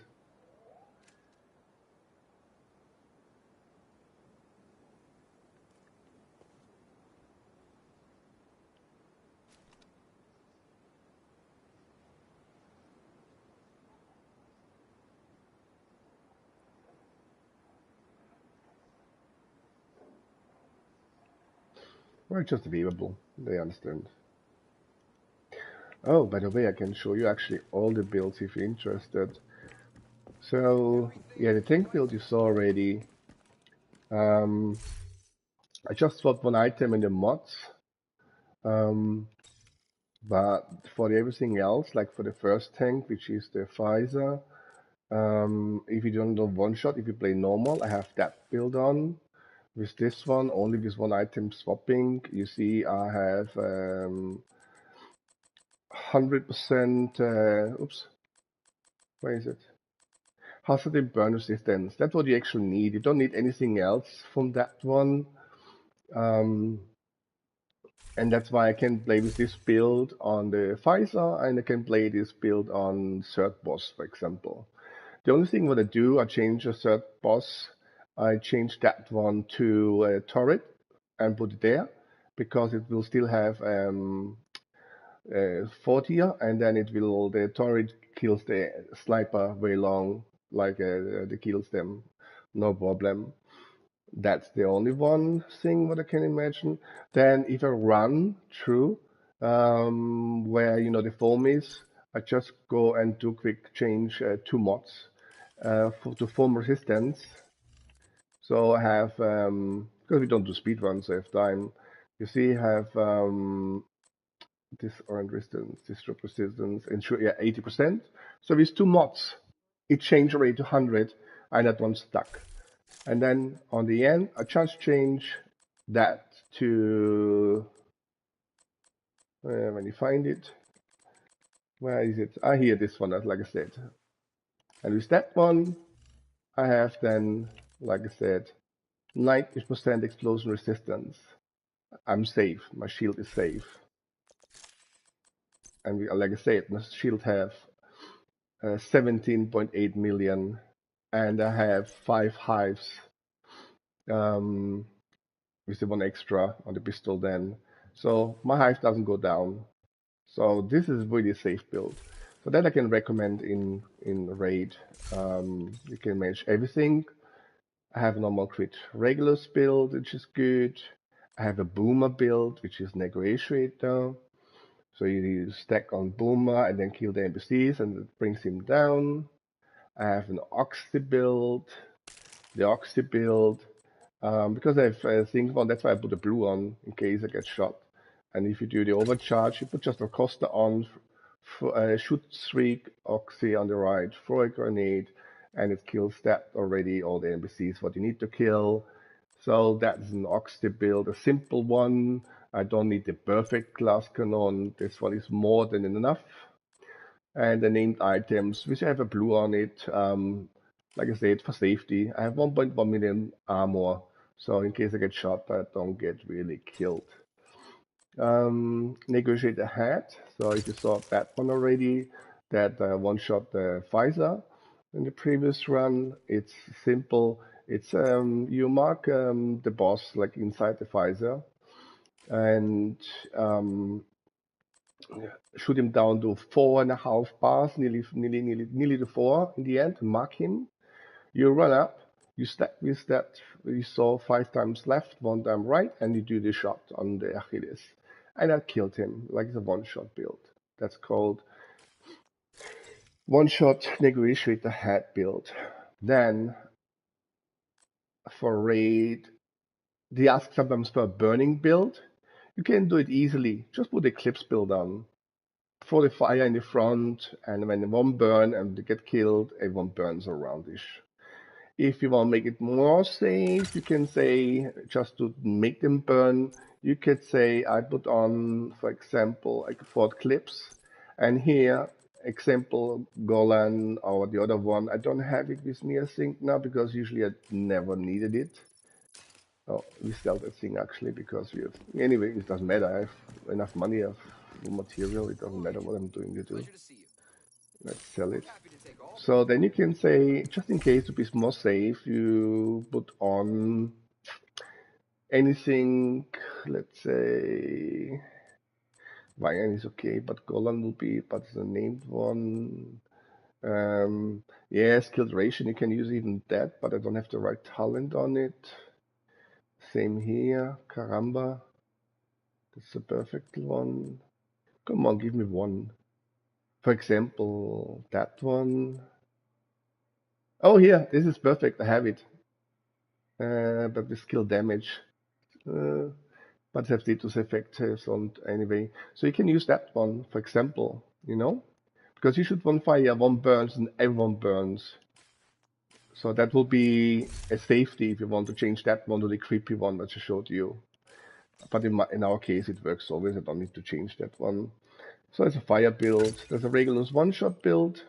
Well, just available. They understand. Oh, by the way, I can show you actually all the builds if you're interested. So, yeah, the tank build you saw already. I just swapped one item in the mods. But for everything else, like for the first tank, which is the Pfizer, if you don't do one shot, if you play normal, I have that build on. With this one, only with one item swapping, you see I have 100%, oops, where is it? Hazard burn resistance. That's what you actually need. You don't need anything else from that one. And that's why I can play with this build on the Pfizer, and I can play this build on third boss, for example. The only thing what I do, I change a third boss. I change that one to a turret and put it there because it will still have 40, and then the turret kills the sniper very long, like it kills them, no problem. That's the only one thing what I can imagine. Then if I run through where the foam is, I just go and do quick change two mods to foam resistance. So I have because we don't do speed runs, I have time. You see, I have this orange resistance, this drop resistance, and sure, yeah, 80%. So with two mods, it changed already to 100, and that one stuck. And then on the end, I just change that to, when you find it, where is it? Ah, here, this one, like I said. And with that one, I have then, like I said, 90% explosion resistance. I'm safe. My shield is safe. And like I said, my shield have 17.8 million, and I have 5 hives with the one extra on the pistol then. So my hive doesn't go down. So this is really a safe build. So that I can recommend in raid. You can manage everything. I have a normal crit regulars build, which is good. I have a boomer build, which is negotiator. So you stack on boomer and then kill the NPCs, and it brings him down. I have an oxy build. The oxy build, because I have a thing on, that's why I put a blue on in case I get shot. And if you do the overcharge, you put just a Costa on, shoot streak, oxy on the right, throw a grenade, and it kills that already, all the NPCs what you need to kill. So that's an oxy build, a simple one. I don't need the perfect glass cannon. This one is more than enough. And the named items, which have a blue on it, like I said, for safety. I have 1.1 million armor, so in case I get shot, I don't get really killed. Negotiate ahead. So if you saw that one already, that one-shot the Pfizer in the previous run, it's simple. It's you mark the boss like inside the Pfizer, and shoot him down to 4.5 bars, nearly to 4 in the end. Mark him. You run up. You stack with that. You saw 5 times left, 1 time right, and you do the shot on the Achilles. And I killed him like the one-shot build. That's called one-shot negotiator head build. Then for raid, they ask sometimes for a burning build. You can do it easily. Just put Eclipse build on. Throw the fire in the front, and when one burn and they get killed, everyone burns aroundish. If you want to make it more safe, you can say, just to make them burn, you could say, I put on, for example, like 4 clips, and here, example, Golan or the other one, I don't have it with me, I think, now, because usually I never needed it. Oh, we sell that thing actually because we have, anyway, it doesn't matter. I have enough money, I have material, it doesn't matter what I'm doing to do. Let's sell it. So then you can say, just in case to be more safe, you put on anything, let's say, Ryan is okay, but Golan will be, but the named one. Yeah, skilled ration, you can use even that, but I don't have the right talent on it. Same here, Caramba. That's the perfect one. Come on, give me one. For example, that one. Oh, here, this is perfect. I have it. But the skill damage. But have status effect on anyway. So you can use that one, for example, because you shoot one fire, one burns, and everyone burns. So that will be a safety if you want to change that one to the creepy one that I showed you. But in our case, it works always. I don't need to change that one. So it's a fire build. There's a regular one-shot build.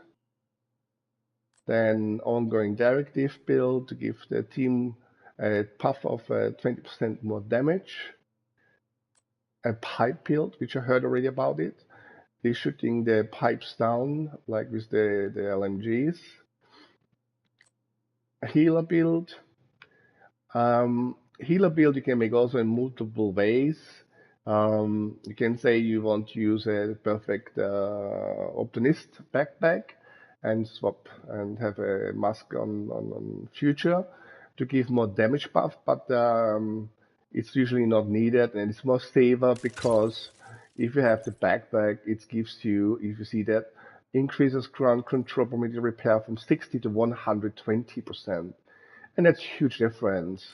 Then ongoing directive build to give the team a puff of 20% more damage. a pipe build, which I heard already about it. They're shooting the pipes down, like with the LMGs. A healer build. Healer build you can make also in multiple ways. You can say you want to use a perfect optimist backpack and swap and have a mask on future to give more damage buff, but it's usually not needed and it's more safer because if you have the backpack, it gives you, if you see that, increases ground control permitted repair from 60 to 120%. And that's a huge difference.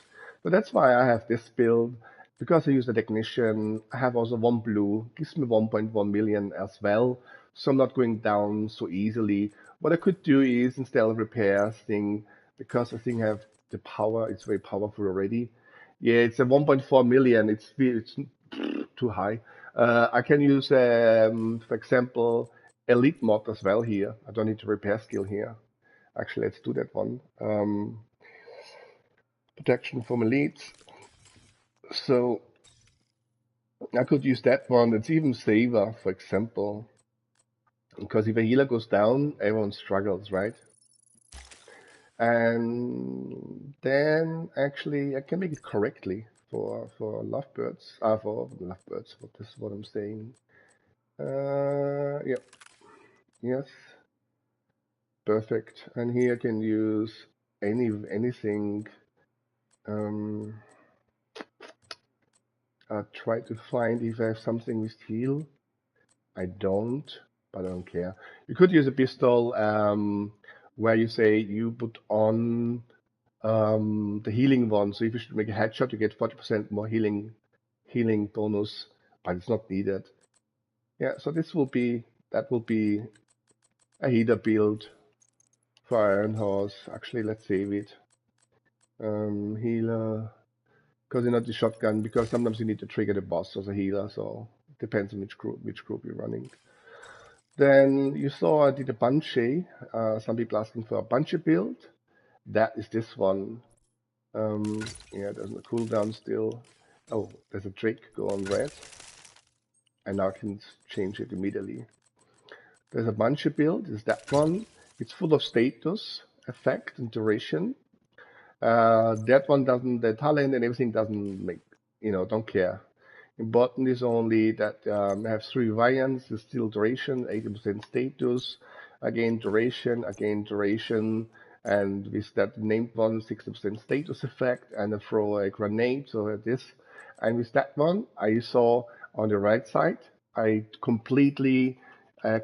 So that's why I have this build. Because I use the technician, I have also one blue, gives me 1.1 million as well. So I'm not going down so easily. What I could do is instead of repair thing, because I think I have the power, it's very powerful already. Yeah, it's a 1.4 million. It's too high. I can use, for example, elite mod as well here. I don't need to repair skill here. Actually, let's do that one. Protection from elites. So I could use that one. It's even safer, for example, because if a healer goes down, everyone struggles, right? And then actually I can make it correctly for lovebirds. For lovebirds. What is what I'm saying? Yeah. Yes. Perfect. And here I can use anything. Try to find if I have something with heal. I don't, but I don't care. You could use a pistol where you say you put on the healing one. So if you should make a headshot, you get 40% more healing bonus, but it's not needed. Yeah, so that will be a healer build for Iron Horse. Actually, let's save it. Healer, because you're not the shotgun, because sometimes you need to trigger the boss as a healer, so it depends on which group you're running. Then you saw I did a Banshee. Some people asking for a Banshee build. That is this one. Yeah, there's a cooldown still. Oh, there's a Drake go on red. And now I can change it immediately. There's a Banshee build, is that one. It's full of status, effect, and duration. That one doesn't, the talent and everything doesn't make, don't care. Important is only that I have 3 variants, the still duration, 80% status, again duration, and with that named one, 60% status effect, and I throw a grenade, so this. And with that one, I saw on the right side, I completely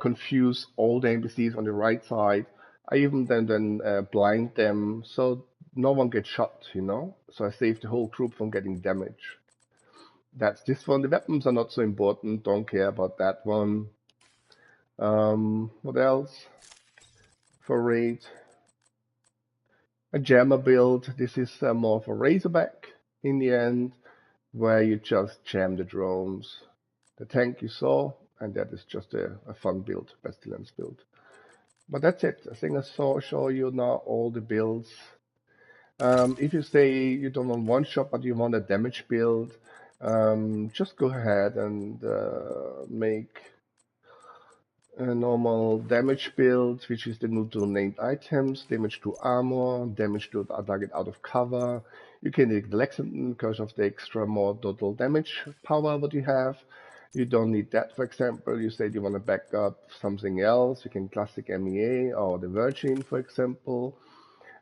confuse all the NPCs on the right side. I even then blind them, so no one gets shot, So I saved the whole group from getting damage. That's this one. The weapons are not so important. Don't care about that one. What else? For raid. A jammer build. This is more for Razorback in the end, where you just jam the drones. The tank you saw, and that is just a fun build, Pestilence build. But that's it. I think I show you now all the builds. If you say you don't want one shot, but you want a damage build, just go ahead and make a normal damage build, which is the neutral named items, damage to armor, damage to a target out of cover. You can take the Lexington because of the extra more total damage power what you have. You don't need that, for example. You said you want to back up something else. You can classic MEA or the Virgin, for example.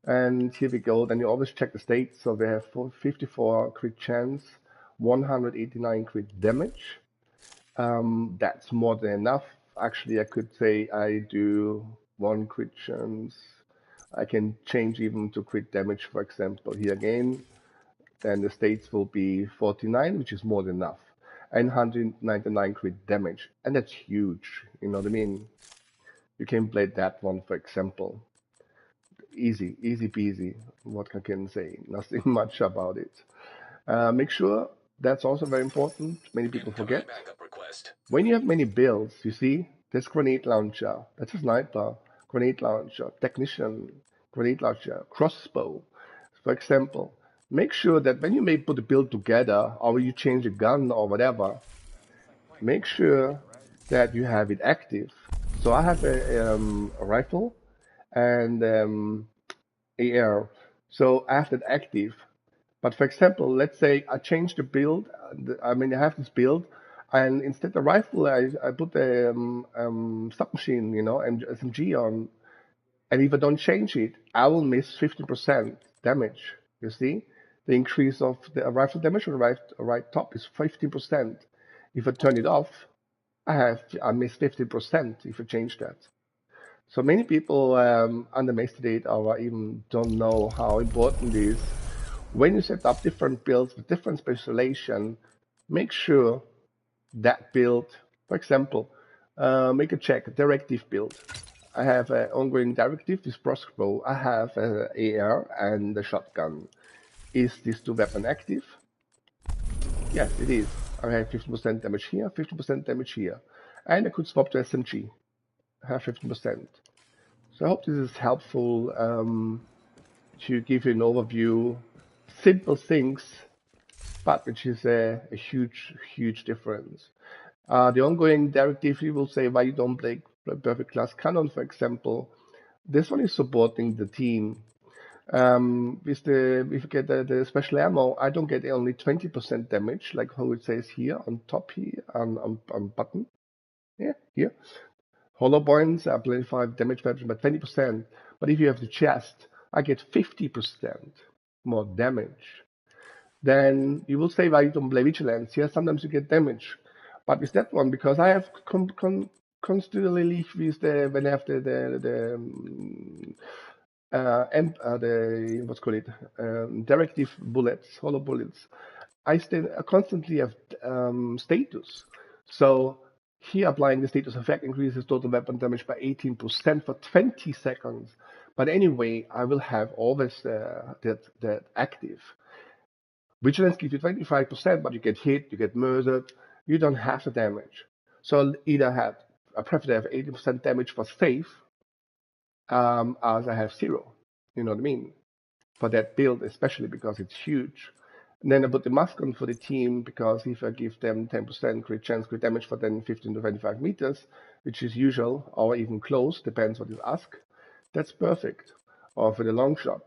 And here we go. Then you always check the stats. So we have 54 crit chance, 189 crit damage. That's more than enough. Actually, I could say I do 1 crit chance. I can change even to crit damage, for example, here again. Then the stats will be 49, which is more than enough. And 199 crit damage. And that's huge. You know what I mean? You can play that one, for example. Easy peasy. What I can say? Nothing much about it. Make sure, that's also very important. Many people forget. When you have many builds, you see, there's grenade launcher, that's a sniper, grenade launcher, technician, grenade launcher, crossbow. For example, make sure that when you may put a build together, or you change a gun or whatever, make sure that you have it active. So I have a rifle and AR. So I have that active. But for example, let's say I change the build. I mean, I have this build, and instead the rifle, I put the submachine, SMG on. And if I don't change it, I will miss 50% damage. You see, the increase of the rifle damage on the right top is 50%. If I turn it off, I miss 50% if I change that. So many people underestimate or even don't know how important it is when you set up different builds with different specialization. Make sure that build, for example, make a check directive build. I have an ongoing directive with crossbow. I have an AR and a shotgun. Is this two weapon active? Yes, it is. I have 50% damage here, 50% damage here. And I could swap to SMG. I have 50%. So I hope this is helpful to give you an overview. Simple things, but which is a huge, huge difference. The ongoing directive will say why you don't play perfect class cannon, for example. This one is supporting the team. If you get the special ammo, I don't get only 20% damage, like how it says here on top here on button. Yeah, here. Hollow points are 25 damage reduction by 20%. But if you have the chest, I get 50% more damage. Then you will say why you don't play vigilance. Yeah, sometimes you get damage. But with that one, because I have constantly with the when I have the what's called it directive bullets, hollow bullets, I constantly have status. So here applying the status effect increases total weapon damage by 18% for 20 seconds. But anyway, I will have always that active. Vigilance gives you 25%, but you get hit, you get murdered, you don't have the damage. So I prefer to have 80% damage for safe, as I have zero. You know what I mean? For that build, especially because it's huge. And then I put the mask on for the team because if I give them 10% crit chance, crit damage for then 15 to 25 meters, which is usual or even close, depends what you ask, that's perfect. Or for the long shot.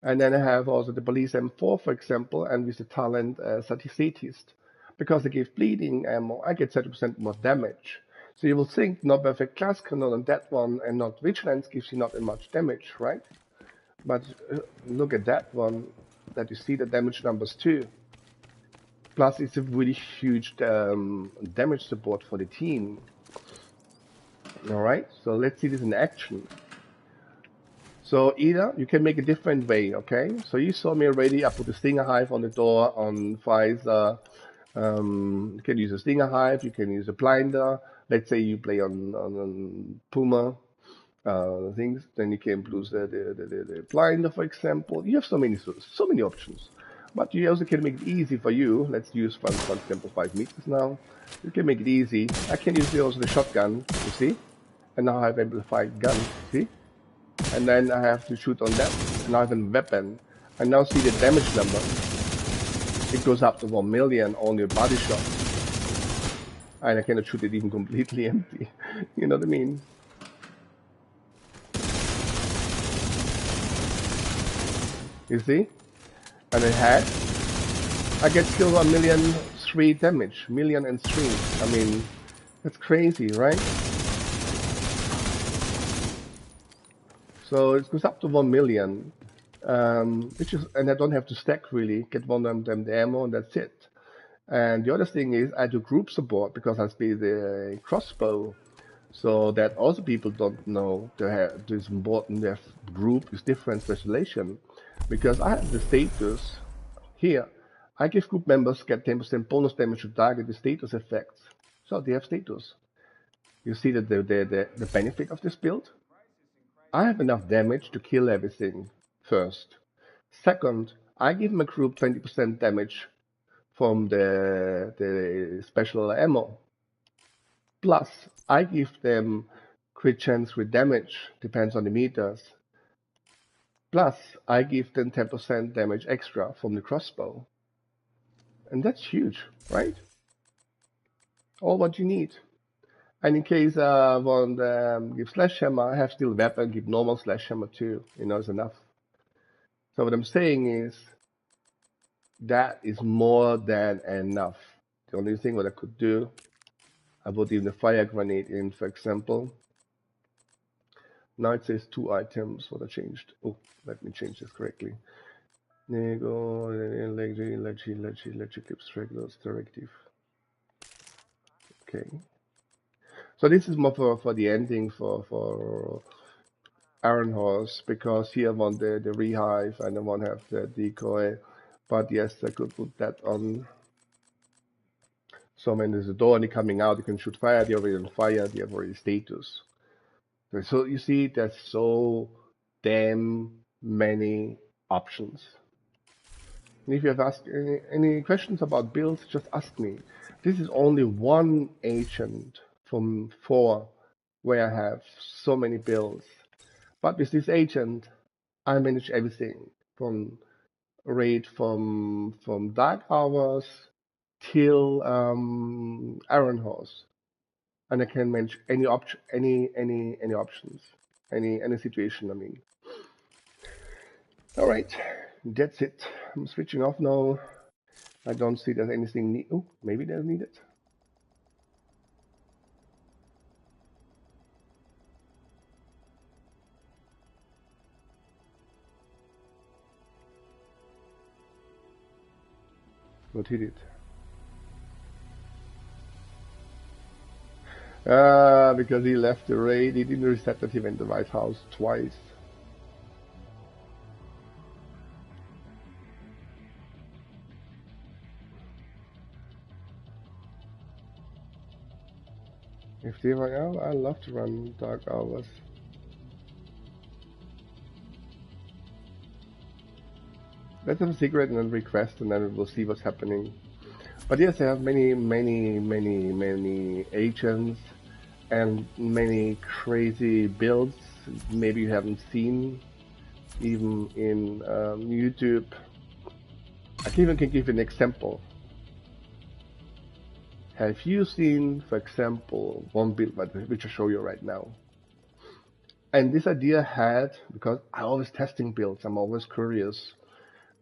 And then I have also the police M4, for example, and with the talent statist. Because they give bleeding ammo, I get 30% more damage. So you will think not perfect class cannon on that one and not vigilance gives you not that much damage, right? But look at that one, that you see the damage numbers too. Plus it's a really huge damage support for the team. Alright, so let's see this in action. So either you can make a different way, okay? So you saw me already, I put the Stinger Hive on the door on Pfizer. You can use a Stinger Hive, you can use a blinder. Let's say you play on Puma things, then you can use the blinder, for example. You have so many options. But you also can make it easy for you. Let's use, for example, 5 meters now. You can make it easy. I can use also the shotgun, you see? And now I have amplified gun, see? And then I have to shoot on that, and I have a weapon. I now see the damage number. It goes up to 1 million on your body shot. And I cannot shoot it even completely empty. You know what I mean? You see? And I get killed 1,000,003 damage. 1,000,003. I mean, that's crazy, right? So it goes up to 1 million, which is, and I don't have to stack really, get one of them the ammo and that's it. And the other thing is I do group support because I play the crossbow. So that also people don't know it's important to have group with different specialization. Because I have the status here. I give group members get 10% bonus damage to target with status effects. So they have status. You see that the benefit of this build? I have enough damage to kill everything, first. Second, I give my group 20% damage from the special ammo. Plus, I give them crit chance with damage, depends on the meters. Plus, I give them 10% damage extra from the crossbow. And that's huge, right? all what you need. And in case I want give sledgehammer, I have still weapon, give normal sledgehammer too. It's enough. So what I'm saying is that is more than enough. The only thing what I could do, I put even the fire grenade in, for example. Now it says 2 items. What I changed? Oh, let me change this correctly. Nego, Eclipse Regulars Directive. Okay. So this is more for the ending for Iron Horse, because here I want the rehive and I want to have the decoy. But yes, I could put that on. So when there's a door and they're coming out, you can shoot fire, they're already on fire, they have already status. So you see, there's so damn many options. And if you have asked any questions about builds, just ask me. This is only one agent from 4 where I have so many builds. But with this agent, I manage everything from raid from dark hours till Iron Horse, and I can manage any option, any options, any situation. I mean, all right, that's it. I'm switching off now. I don't see there's anything need. Oh, maybe there's needed. What he did? Because he left the raid, he didn't reset that he went to the White House twice. If they were out, I love to run dark hours. Let's have a secret and then request, and then we'll see what's happening. But yes, I have many agents and many crazy builds. Maybe you haven't seen, even in YouTube. I even can give you an example. Have you seen, for example, one build which I show you right now? And this idea had, because I'm always testing builds, I'm always curious,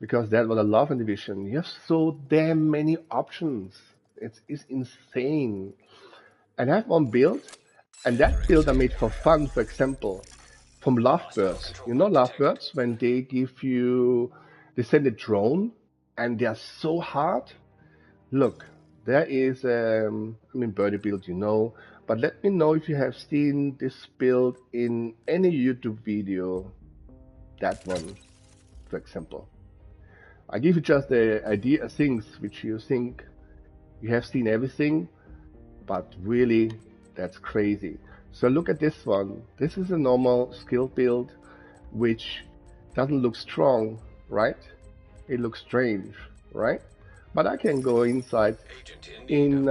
because that's what I love in Division. You have so damn many options. It's insane. And I have one build, and that build I made for fun, for example, from Lovebirds. You know Lovebirds, when they send a drone, and they are so hard? Look, there is, birdie build, but let me know if you have seen this build in any YouTube video. That one, for example. I give you just the idea, things which you think you have seen everything, but really, that's crazy. So look at this one. This is a normal skill build, which doesn't look strong, right? It looks strange, right? But I can go inside in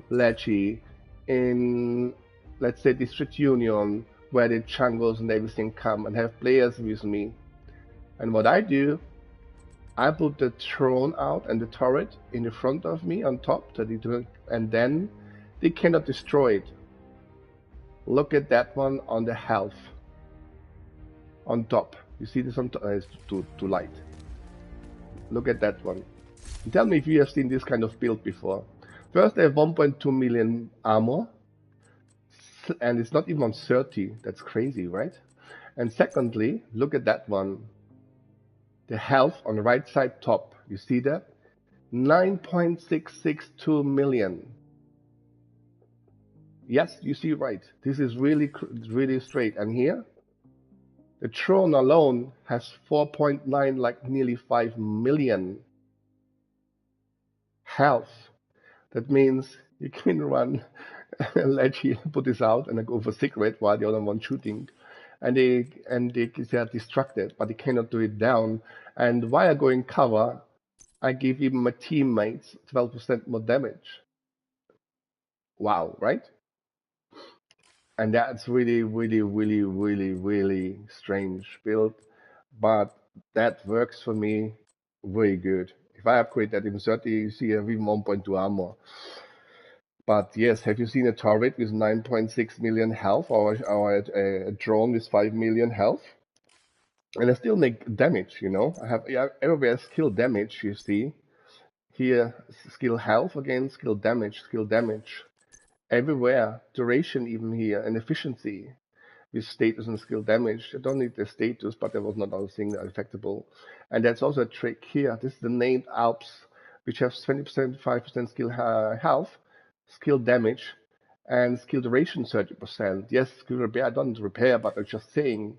Lecce, in, let's say, District Union, where the jungles and everything come, and have players with me. And what I do, I put the drone out and the turret in the front of me on top, and then they cannot destroy it. Look at that one on the health. On top. You see this on top? It's too light. Look at that one. Tell me if you have seen this kind of build before. First, they have 1.2 million armor, and it's not even on 30. That's crazy, right? And secondly, look at that one. The health on the right side top. You see that? 9.662 million. Yes, you see right. This is really straight. And here, the drone alone has 4.9, like nearly 5 million health. That means you can run, let's put this out, and I go for cigarette while the other one shooting, and they are distracted, but they cannot do it down. And while I go in cover, I give even my teammates 12% more damage. Wow, right? And that's really strange build, but that works for me very good. If I upgrade that in 30, you see I have even 1.2 armor. But yes, have you seen a turret with 9.6 million health or a drone with 5 million health? And I still make damage, you know. I have everywhere skill damage, you see. Here, skill health again, skill damage, skill damage. Everywhere, duration even here, and efficiency with status and skill damage. I don't need the status, but there was not other thing affectable. And that's also a trick here. This is the named Alps, which have 20%, 5% skill health, skill damage, and skill duration 30%. Yes, skill repair, I don't repair, but I'm just saying.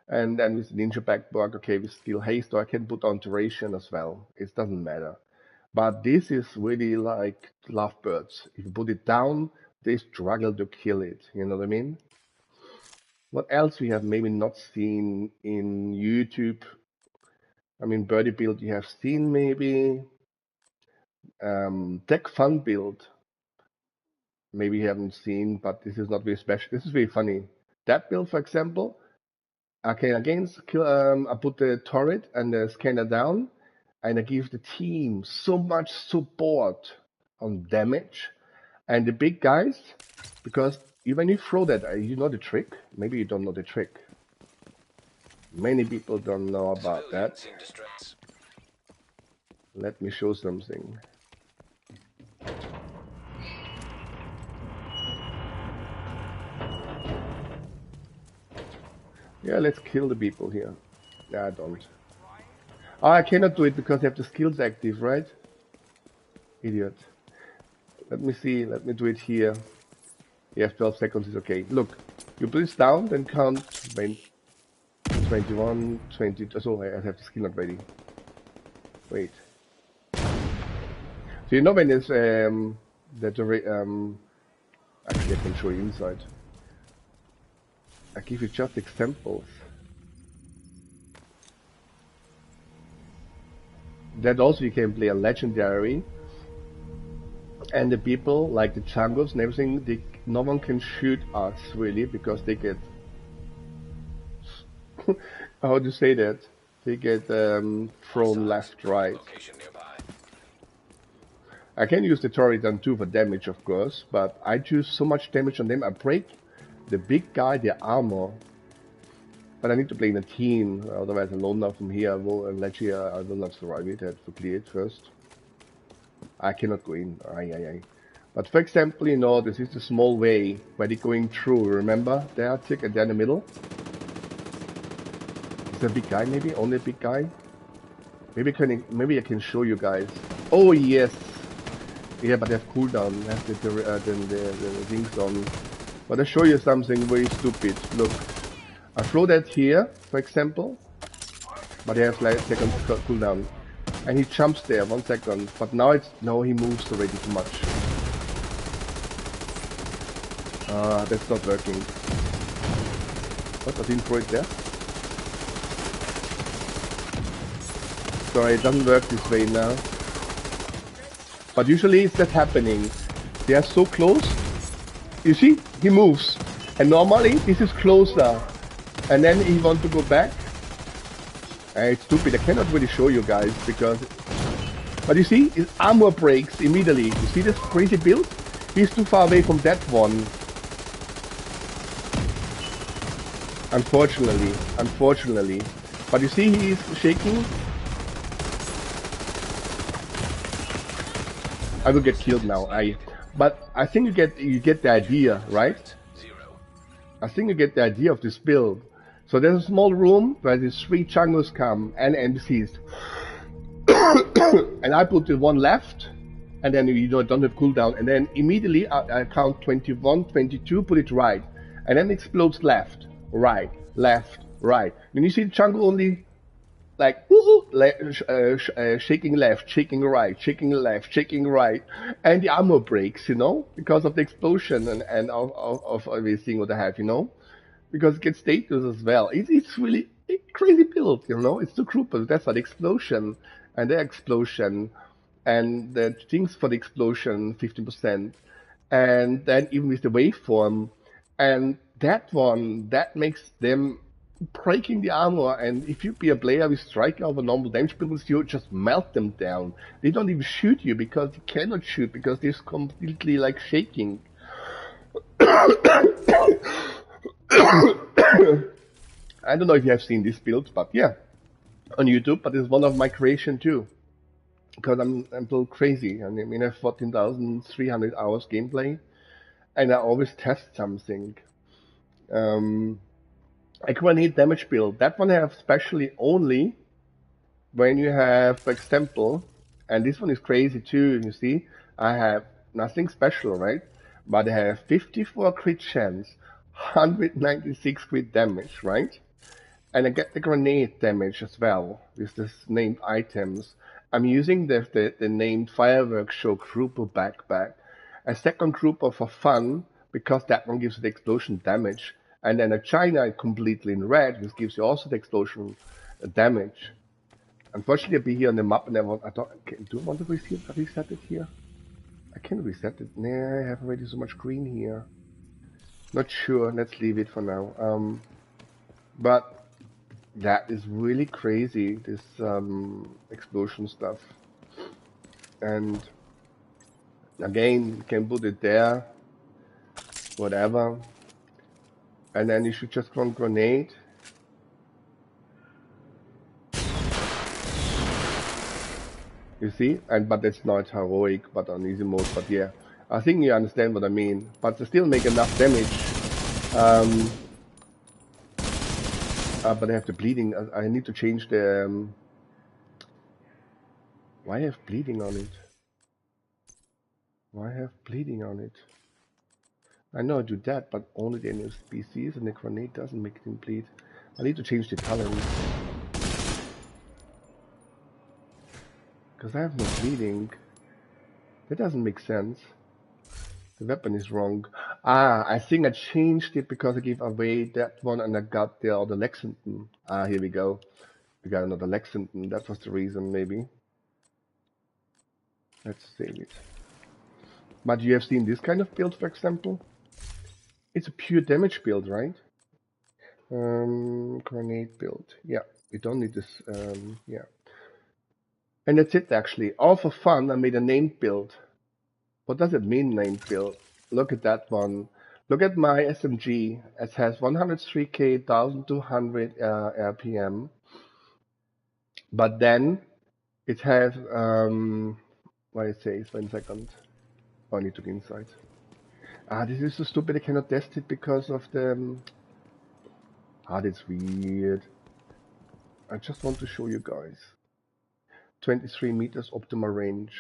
And then with Ninja Backbug, okay, with skill haste, or I can put on duration as well. It doesn't matter. But this is really like lovebirds. If you put it down, they struggle to kill it. You know what I mean? What else we have maybe not seen in YouTube? I mean, Birdie build you have seen maybe. Tech Fun build maybe you haven't seen, but this is not very special. This is very funny. That build, for example, okay, again, I put the turret and the scanner down, and I give the team so much support on damage. And the big guys, because when you throw that, you know the trick. Maybe you don't know the trick. Many people don't know about that. Let me show something. Yeah, let's kill the people here. Yeah, I don't. Oh, I cannot do it because I have the skills active, right? Idiot. Let me see. Let me do it here. Yes, 12 seconds is okay. Look, you put this down, then count 21, 20. So I have the skill not ready. Wait. So you know when it's actually I can show you inside. I give you just examples. That also you can play a legendary, and the people like the jungles and everything, no one can shoot us really because they get how do you say that? They get thrown left, right. I can use the turret and too for damage, of course, but I do so much damage on them. I break the big guy, the armor. But I need to play in a team, otherwise alone now from here I will not survive it. I have to clear it first. I cannot go in. But for example, you know, this is the small way where they're going through, remember? There, tick, and there in the middle. Is a big guy maybe? Only a big guy? Maybe I can show you guys. Oh yes! Yeah, but they have cooldown, they have the things on. But I'll show you something very stupid. Look. I throw that here, for example, but he has like a second cooldown. And he jumps there, 1 second, but now he moves already too much. That's not working. What, I didn't throw it there? Sorry, it doesn't work this way now. But usually it's that happening. They are so close. You see, he moves. And normally this is closer. And then he wants to go back. It's stupid. I cannot really show you guys because. But you see, his armor breaks immediately. You see this crazy build? He's too far away from that one. Unfortunately. But you see, he is shaking. I will get killed now. But I think you get the idea, right? I think you get the idea of this build. So there's a small room where these 3 jungles come and NPCs. And I put the one left, and then you know don't have cooldown, and then immediately I count 21, 22, put it right, and then it explodes left, right, left, right. When you see the jungle only like shaking left, shaking right, shaking left, shaking right, and the armor breaks, you know, because of the explosion and of everything what I have, you know. Because it gets status as well. It's really a crazy build, you know. It's the groupers. That's the explosion and the explosion and the things for the explosion 15%, and then even with the waveform, and that one that makes them breaking the armor, and if you be a player with striker over normal damage builds, you just melt them down. They don't even shoot you because they cannot shoot because they're completely like shaking. I don't know if you have seen this build, but yeah, on YouTube. But it's one of my creation too, because I'm so crazy. I mean, I have 14,300 hours gameplay, and I always test something. A grenade damage build. That one I have specially only when you have, for example, and this one is crazy too. You see, I have nothing special, right? But I have 54 crit chance, 196 crit damage, right? And I get the grenade damage as well with this named items. I'm using the named fireworks show grouper backpack. A second grouper for fun because that one gives you the explosion damage. And then a China completely in red, which gives you also the explosion damage. Unfortunately, I'll be here on the map and I do I want to reset it here? I can reset it. Nah, I have already so much green here. Not sure, let's leave it for now. But that is really crazy, this explosion stuff. And again, you can put it there, whatever. And then you should just run grenade. You see? But it's not heroic, but on easy mode. But yeah, I think you understand what I mean. But to still make enough damage. But I have the bleeding. I need to change the... why I have bleeding on it? Why I have bleeding on it? I know I do that, but only the enemy species, and the grenade doesn't make them bleed. I need to change the talent. Because I have no bleeding. That doesn't make sense. The weapon is wrong. Ah, I think I changed it because I gave away that one and I got the other Lexington. Ah, here we go. We got another Lexington. That was the reason, maybe. Let's save it. But you have seen this kind of build, for example? It's a pure damage build, right? Grenade build. Yeah, we don't need this. Yeah. And that's it, actually. All for fun, I made a named build. What does it mean, named build? Look at that one. Look at my SMG. It has 103k, 1200 RPM. But then it has, what it says, 1 second. Oh, I need to go inside. Ah, this is so stupid, I cannot test it because of the... that's weird. I just want to show you guys. 23 meters optimal range.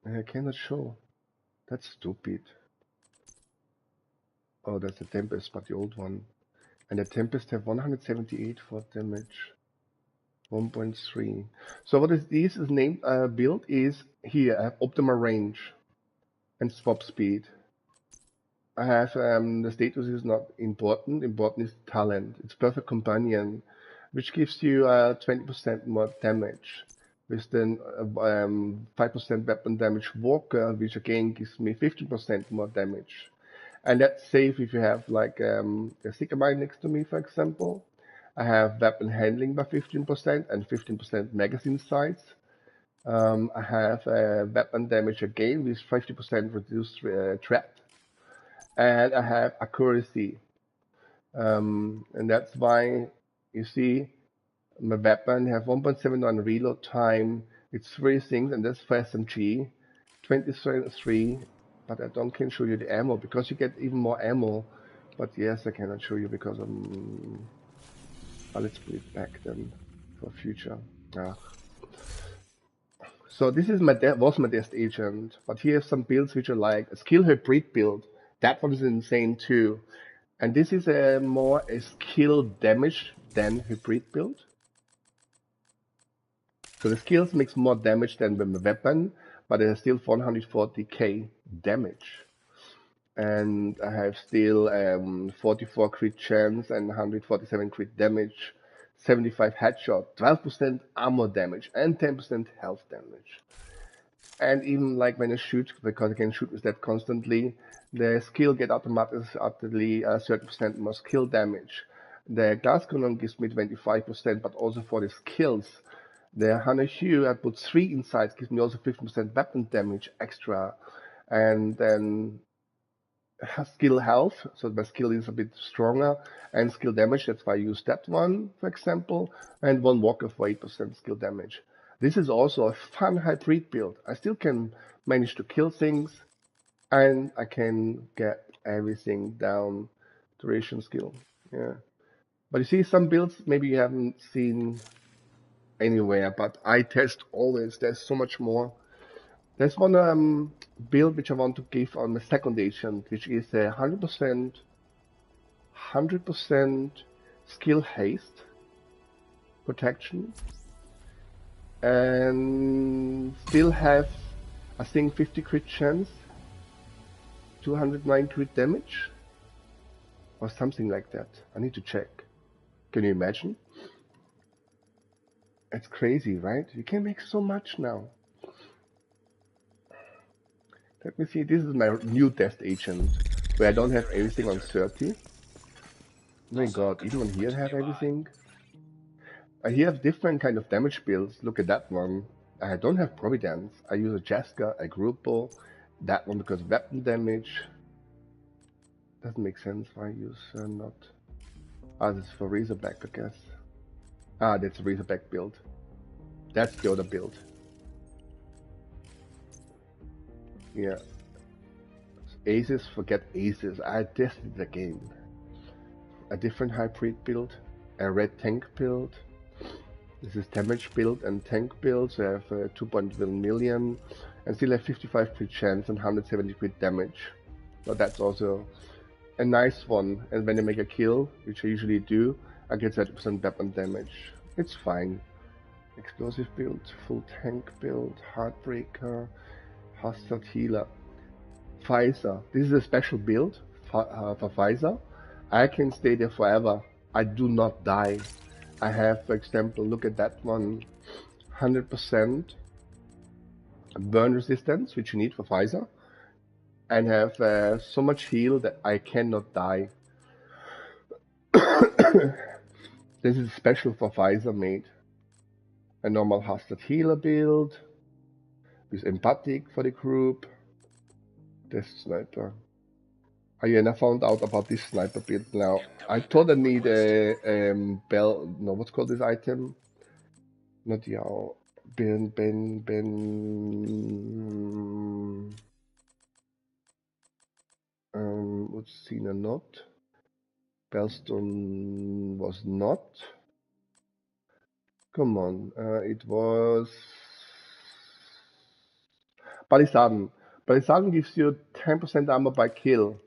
I cannot show. That's stupid. Oh, that's the Tempest, but the old one. And the Tempest have 178 for damage. 1.3. So what is this is named build is here. I have optimal range and swap speed. I have the status is not important. Important is talent. It's perfect companion, which gives you 20% more damage. With the 5% weapon damage walker, which again gives me 15% more damage. And that's safe if you have like a sticker mine next to me, for example. I have weapon handling by 15% and 15% magazine size. I have weapon damage again with 50% reduced threat. And I have accuracy. And that's why you see my weapon have 1.71 reload time. It's 3 things, and that's for SMG. 23, but I can show you the ammo because you get even more ammo. But yes, I cannot show you because let's put it back then for future. So this is was my test agent, but here's some builds which are like a skill hybrid build. That one is insane too. And this is more a skill damage than hybrid build. So the skills makes more damage than the weapon, but it has still 440k damage. And I have still 44 crit chance and 147 crit damage, 75 headshot, 12% armor damage, and 10% health damage. And even like when I shoot, because I can shoot with that constantly, the skill get automatically 30% more skill damage. the glass cannon gives me 25%, but also for the skills. The Hunter Hue, I put 3 inside, gives me also 50% weapon damage extra. And then skill health, so my skill is a bit stronger, and skill damage, that's why I use that one, for example, and one walker for 8% skill damage. This is also a fun hybrid build. I still can manage to kill things, and I can get everything down duration skill. Yeah. But you see some builds maybe you haven't seen anywhere, but I test always. There's so much more. There's one build which I want to give on the second agent, which is a 100% skill haste protection, and still have, I think, 50 crit chance, 209 crit damage, or something like that. I need to check. Can you imagine? It's crazy, right? You can make so much now. Let me see, this is my new test agent, where I don't have everything on 30. Oh my god, even on here I have everything. I here have different kind of damage builds. Look at that one. I don't have Providence. I use a Jeska, a Grupo. That one because of weapon damage. Doesn't make sense why I use not. Ah, this is for Razorback, I guess. Ah, that's a Razorback build. That's the other build. Yeah. Aces, forget aces. I tested the game. A different hybrid build. A red tank build. This is damage build and tank build. So I have 2.1 million and still have 55 crit chance and 170 crit damage. So that's also a nice one. And when I make a kill, which I usually do, I get 30% weapon damage. It's fine. Explosive build, full tank build, Heartbreaker, Hostile Healer. Pfizer. This is a special build for Pfizer. I can stay there forever. I do not die. I have, for example, look at that one, 100% burn resistance, which you need for Pfizer, and have so much heal that I cannot die. This is special for Pfizer made. A normal hostile healer build with empathic for the group. This sniper. I found out about this sniper build now. I thought I need a bell. No, what's called this item? Not Yao. What's Cena not? Bellstone was not. Come on, it was Palisaden. Palisaden gives you 10% armor by kill.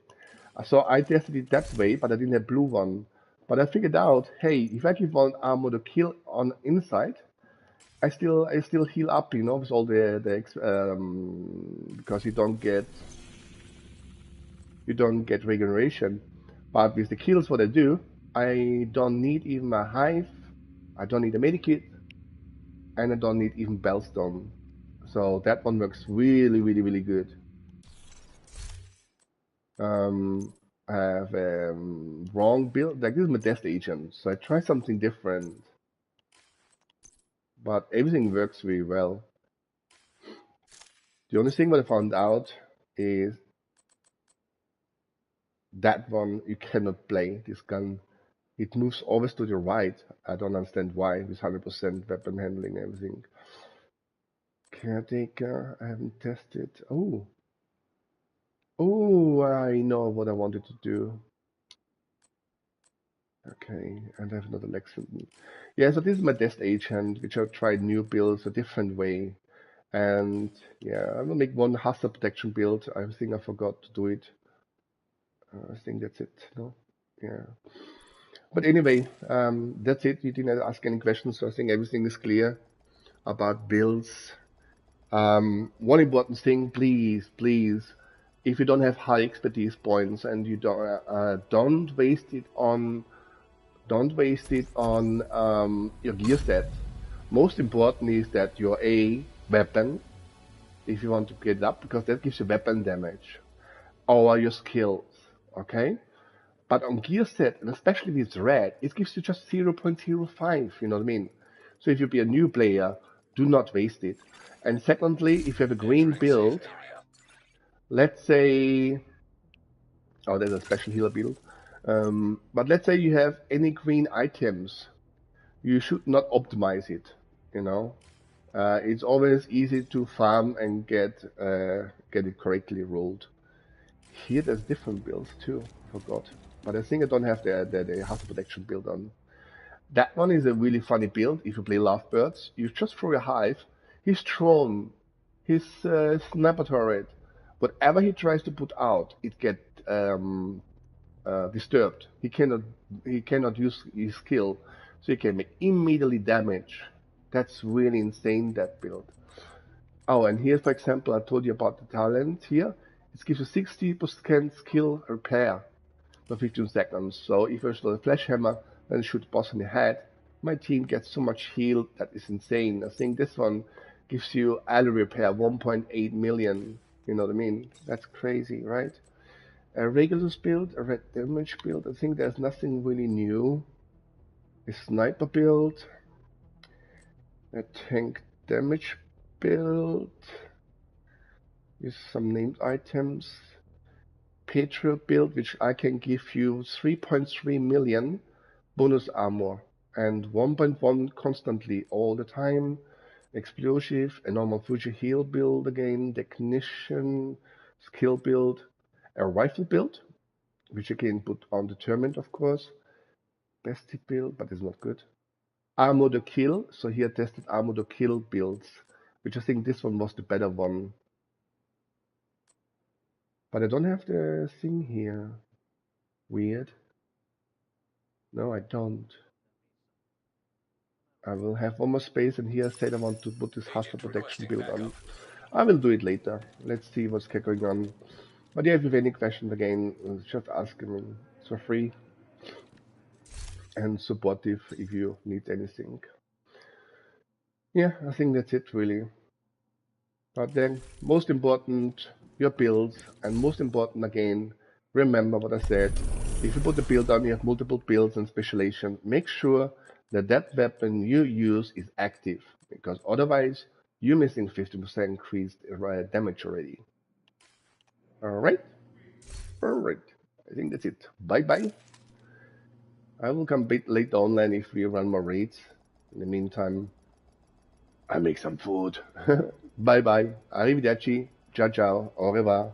So I tested it that way, but I didn't have blue one. But I figured out, hey, if I give one armor to kill on inside, I still heal up, you know, with all the because you don't get regeneration. But with the kills, what I do, I don't need even a hive, I don't need a medikit, and I don't need even Bellstone. So that one works really, really, really good. I have a wrong build. Like, this is my test agent, so I try something different. But everything works really well. The only thing that I found out is that one you cannot play, this gun. It moves always to the right. I don't understand why, with 100% weapon handling and everything. Caretaker, I haven't tested. Oh, I know what I wanted to do. Okay, and I have another Lexington. Yeah, so this is my test agent, which I've tried new builds a different way. And yeah, I will make one hazard protection build. I think I forgot to do it. I think that's it, no? Yeah. But anyway, that's it. You didn't ask any questions, so I think everything is clear about builds. One important thing, please, if you don't have high expertise points and you don't waste it on your gear set. Most important is that your weapon, if you want to get it up, because that gives you weapon damage, or your skills. Okay, But on gear set, and especially if it's red, it gives you just 0.05, you know what I mean? So if you be a new player, do not waste it. And secondly, if you have a green Entering safe build, area. let's say, oh, there's a special healer build. But let's say you have any green items, you should not optimize it, you know? It's always easy to farm and get it correctly rolled. Here there's different builds too, I forgot. But I think I don't have the hazard protection build on. That one is a really funny build if you play Lovebirds. You just throw a hive, his drone, his sniper turret, whatever he tries to put out, it get disturbed. He cannot use his skill, so he can make immediately damage. That's really insane, that build. Oh, and here, for example, I told you about the talent here. It gives you 60% skill repair for 15 seconds. So if I shoot a flash hammer and shoot boss in the head, my team gets so much heal that is insane. I think this one gives you ally repair 1.8 million. You know what I mean? That's crazy, right? A Regulus build, a red damage build. I think there's nothing really new. A sniper build, a tank damage build with some named items. Patriot build, which I can give you 3.3 million bonus armor and 1.1 constantly all the time. Explosive, a normal Fuji heal build again, technician, skill build, a rifle build, which you can put on determined, of course. Bestie build, but it's not good. Armor to kill, so here I tested armor to kill builds, which I think this one was the better one. But I don't have the thing here. Weird. No, I don't. I will have one more space, and here I said I want to put this hazard Agent protection requesting build on. backup. I will do it later. Let's see what's going on. But yeah, if you have any questions again, just ask me. It's for free and supportive if you need anything. Yeah, I think that's it really. But then, most important, your builds, and most important again, remember what I said. If you put the build on, you have multiple builds and specialization. Make sure that that weapon you use is active, because otherwise you're missing 50% increased damage already. Alright? Alright. I think that's it. Bye bye. I will come a bit later online if we run more raids. In the meantime, I make some food. Bye bye. Arrivederci. Ciao ciao. Au revoir.